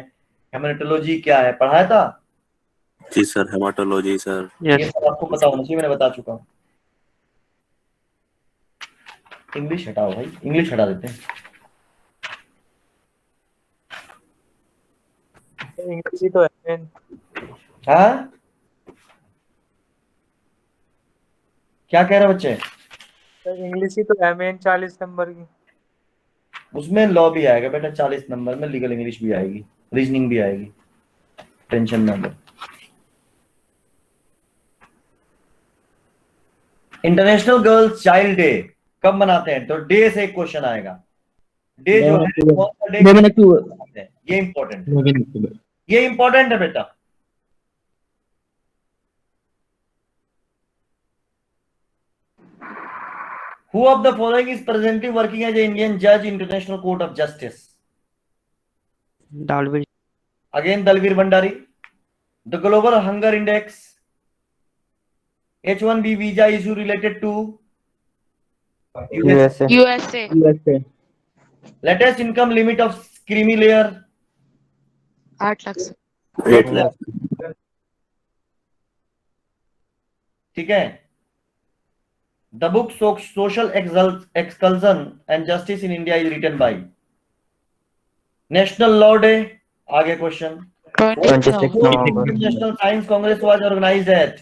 हेमाटोलॉजी क्या है, पढ़ाया था। जी सर, हेमाटोलॉजी सर। ये सब आपको पता होना चाहिए, मैंने बता चुका हूँ। इंग्लिश हटाओ भाई, इंग्लिश हटा देते हैं। इंग्लिश ही तो है। हाँ क्या कह रहे बच्चे? सर इंग्लिश ही तो है मेन 40 नंबर की। उसमें लॉ भी आएगा बेटा 40 नंबर में, लीगल इंग्लिश भी आएगी, रीजनिंग भी आएगी, टेंशन ना लो। इंटरनेशनल गर्ल्स चाइल्ड डे कब मनाते हैं? तो डे से एक क्वेश्चन आएगा। डे जो है कौन सा डे, ये इंपॉर्टेंट है, ये इंपॉर्टेंट है बेटा। Who of the following is presently working as an Indian judge in International Court of Justice? Dalvir. Again Dalvir Bhandari. The Global Hunger Index, H1B visa issue related to USA. Latest income limit of creamy layer 8 lakh से। 8 लाख। ठीक है। The book Social Expulsion and Justice in India is written by National Law Day. आगे question. 26 November. International Science Congress was organized at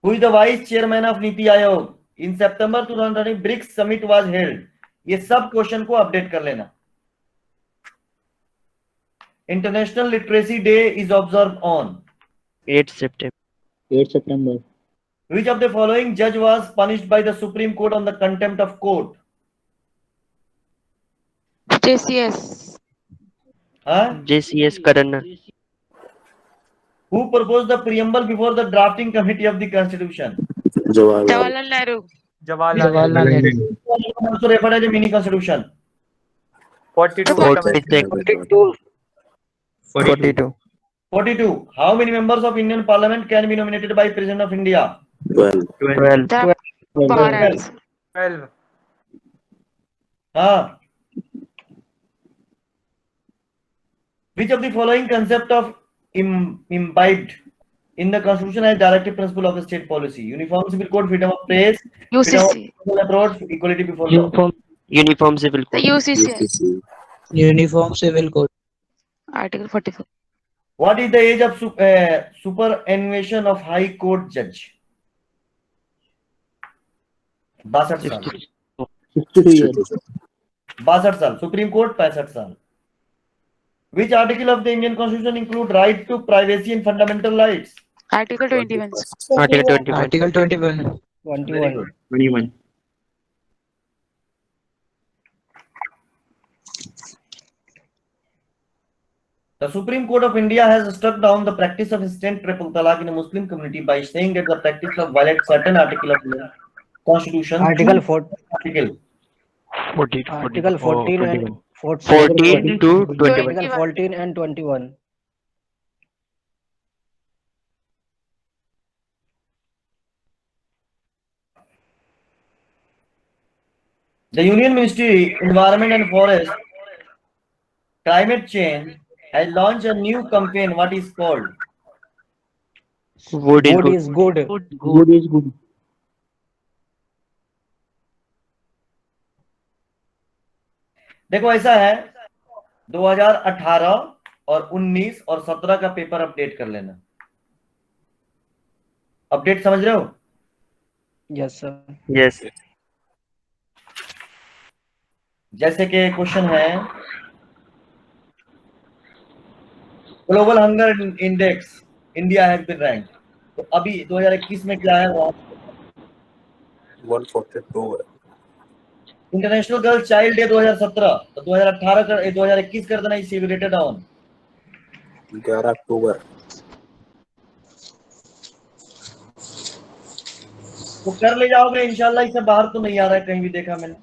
Who is the vice chairman of NITI Aayog? In September 2020 BRICS summit was held. ये सब question को update कर लेना। International Literacy Day is observed on 8 September. 8 September. Which of the following judge was punished by the Supreme Court on the contempt of court? JCS. Huh? JCS Karanna. Who proposed the preamble before the drafting committee of the Constitution? Jawaharlal. Jawaharlal Nehru. Jawaharlal Nehru. Also referred as a mini constitution. 42 46. 42. 42. How many members of Indian Parliament can be nominated by President of India? 12. 12. The Bharat. 12. Huh? Which of the following concept of imbibed in the Constitution as directive principle of the state policy? Uniform civil code, freedom of press, freedom of UCC. personal approach, equality before law. Uniform Civil The Code. UCC. UCC. Uniform Civil Code. Article 44. What is the age of superannuation of High Court judge? 62 साल. 62 years. 62 साल. Supreme Court 65 साल. Which article of the Indian Constitution include right to privacy and fundamental rights? Article 21. Article 21. Article 21. 21. The Supreme Court of India has struck down the practice of instant triple talaq in a Muslim community by saying that the practice of violates certain article of the Constitution. Article 4, Article. 14. Article 14 and 14 to 21. Article 14 and 21. The Union Ministry, Environment and Forest, Climate Change has launched a new campaign. What is called? Wood is Good good. is good. Good is good. देखो ऐसा है 2018 और 19 और 17 का paper update कर लेना. Update समझ रहे हो? Yes, sir. Yes. जैसे कि क्वेश्चन है global hunger index India has been rank. तो अभी 2021 में क्या है वो 142 है. International girl child day 2017. तो 2018 कर 2021 कर देना. Celebrated on 11 October. तो कर ले जाओगे इंशाल्लाह. इससे बाहर तो नहीं आ रहा है कहीं भी देखा मैंने.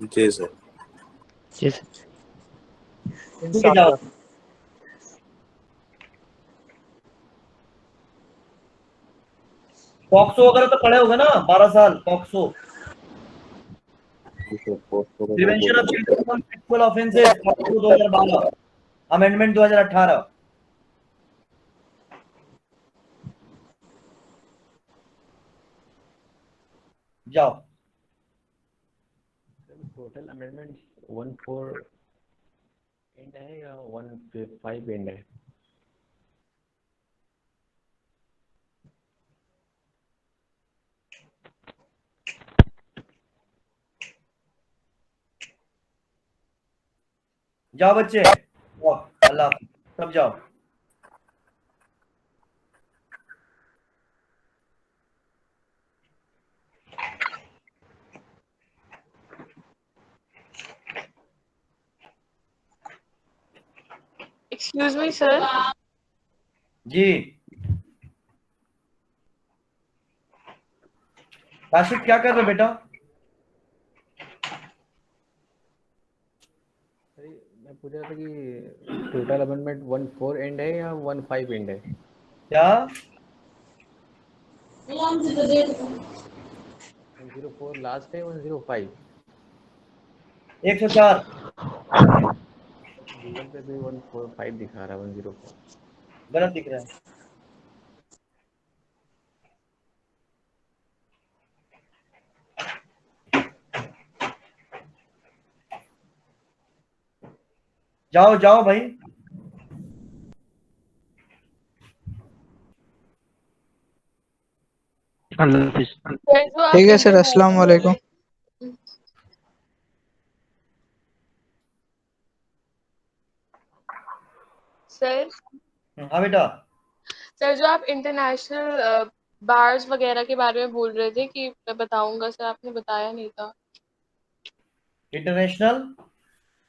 जी सर. Yes. ठीक है जाओ. पॉक्सो वगैरह तो पढ़े होगे ना. 12 साल POCSO. Prevention of sexual offences 2012 amendment 2018. जाओ. टोटल अमेंडमेंट 14 एंड है या 15 एंड है? जाओ बच्चे. अल्लाह सब जाओ. Excuse me, sir. जी काशिफ क्या कर रहे बेटा? मैं पूछ रहा था कि टोटल अमेंडमेंट 14 एंड है या 15 एंड है? क्या 104 लास्ट है 105 104. गूगल पे भी 145 दिखा रहा है 104. गलत दिख रहा है. जाओ जाओ भाई. अल्लाह हाफिज. ठीक है सर. अस्सलाम वालेकुम. Sir, हाँ बेटा. सर जो आप इंटरनेशनल बार्स वगैरह के बारे में बोल रहे थे कि मैं बताऊंगा, सर आपने बताया नहीं था। इंटरनेशनल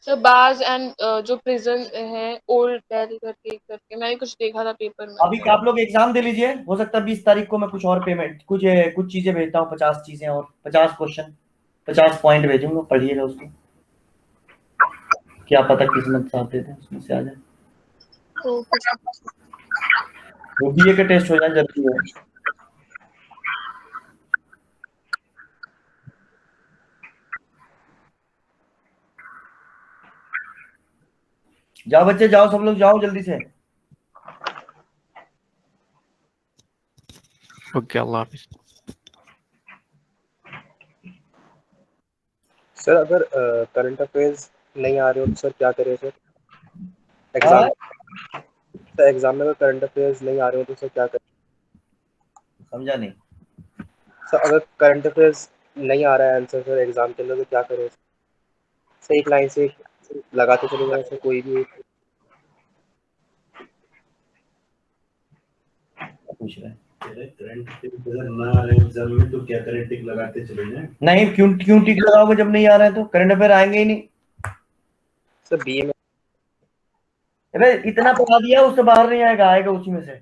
सर बार्स एंड जो प्रिजन है ओल्ड डेल करके मैंने कुछ देखा था पेपर में। अभी आप लोग एग्जाम दे लीजिए, हो सकता है 20 तारीख को मैं कुछ और पेमेंट कुछ चीजें भेजता हूँ, 50 चीजें और 50 क्वेश्चन 50 पॉइंट भेजूंगा, पढ़िएगा उसको, क्या पता किस्मत साथ देते हैं उसमें से आ जाए, वो बीए के टेस्ट हो जाए जल्दी है। जाओ बच्चे जाओ, सब लोग जाओ जल्दी से। ओके, अल्लाह हाफिज। सर अगर करंट अफेयर्स नहीं आ रहे हो तो सर क्या करें सर? हाँ? एग्जाम में अगर करंट अफेयर्स नहीं आ रहे हो तो सर क्या करें? समझा नहीं। सर अगर करंट अफेयर्स नहीं आ रहा है आंसर सर एग्जाम के अंदर तो क्या करें? सर एक लाइन से लगाते चले जाए सर, कोई भी एक। पूछ रहे हैं करंट अफेयर ना आ रहे एग्जाम में तो क्या करें? टिक लगाते चले जाएं? नहीं, क्यों टिक लगाओगे जब नहीं आ रहा है तो? करंट अफेयर आएंगे ही नहीं सर बीए में अरे इतना पढ़ा दिया, उससे बाहर नहीं आएगा, आएगा उसी में से।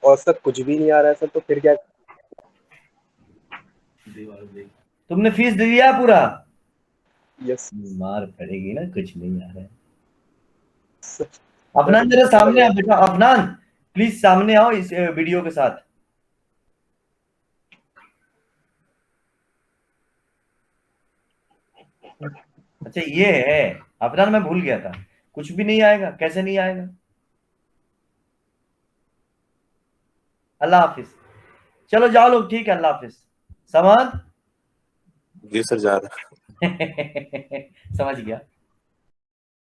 और सर कुछ भी नहीं आ रहा है सर तो फिर क्या? तुमने फीस दे दिया पूरा? यस मार पड़ेगी ना, कुछ नहीं आ रहा है। अफनान जरा सामने आ बेटा, अफनान प्लीज सामने आओ इस वीडियो के साथ। अच्छा ये है अफनान, मैं भूल गया था, कुछ भी नहीं आएगा, कैसे नहीं आएगा? अल्लाह हाफिज, चलो जाओ लोग, ठीक है, अल्लाह हाफिज। समाद जी सर जा रहा समझ गया।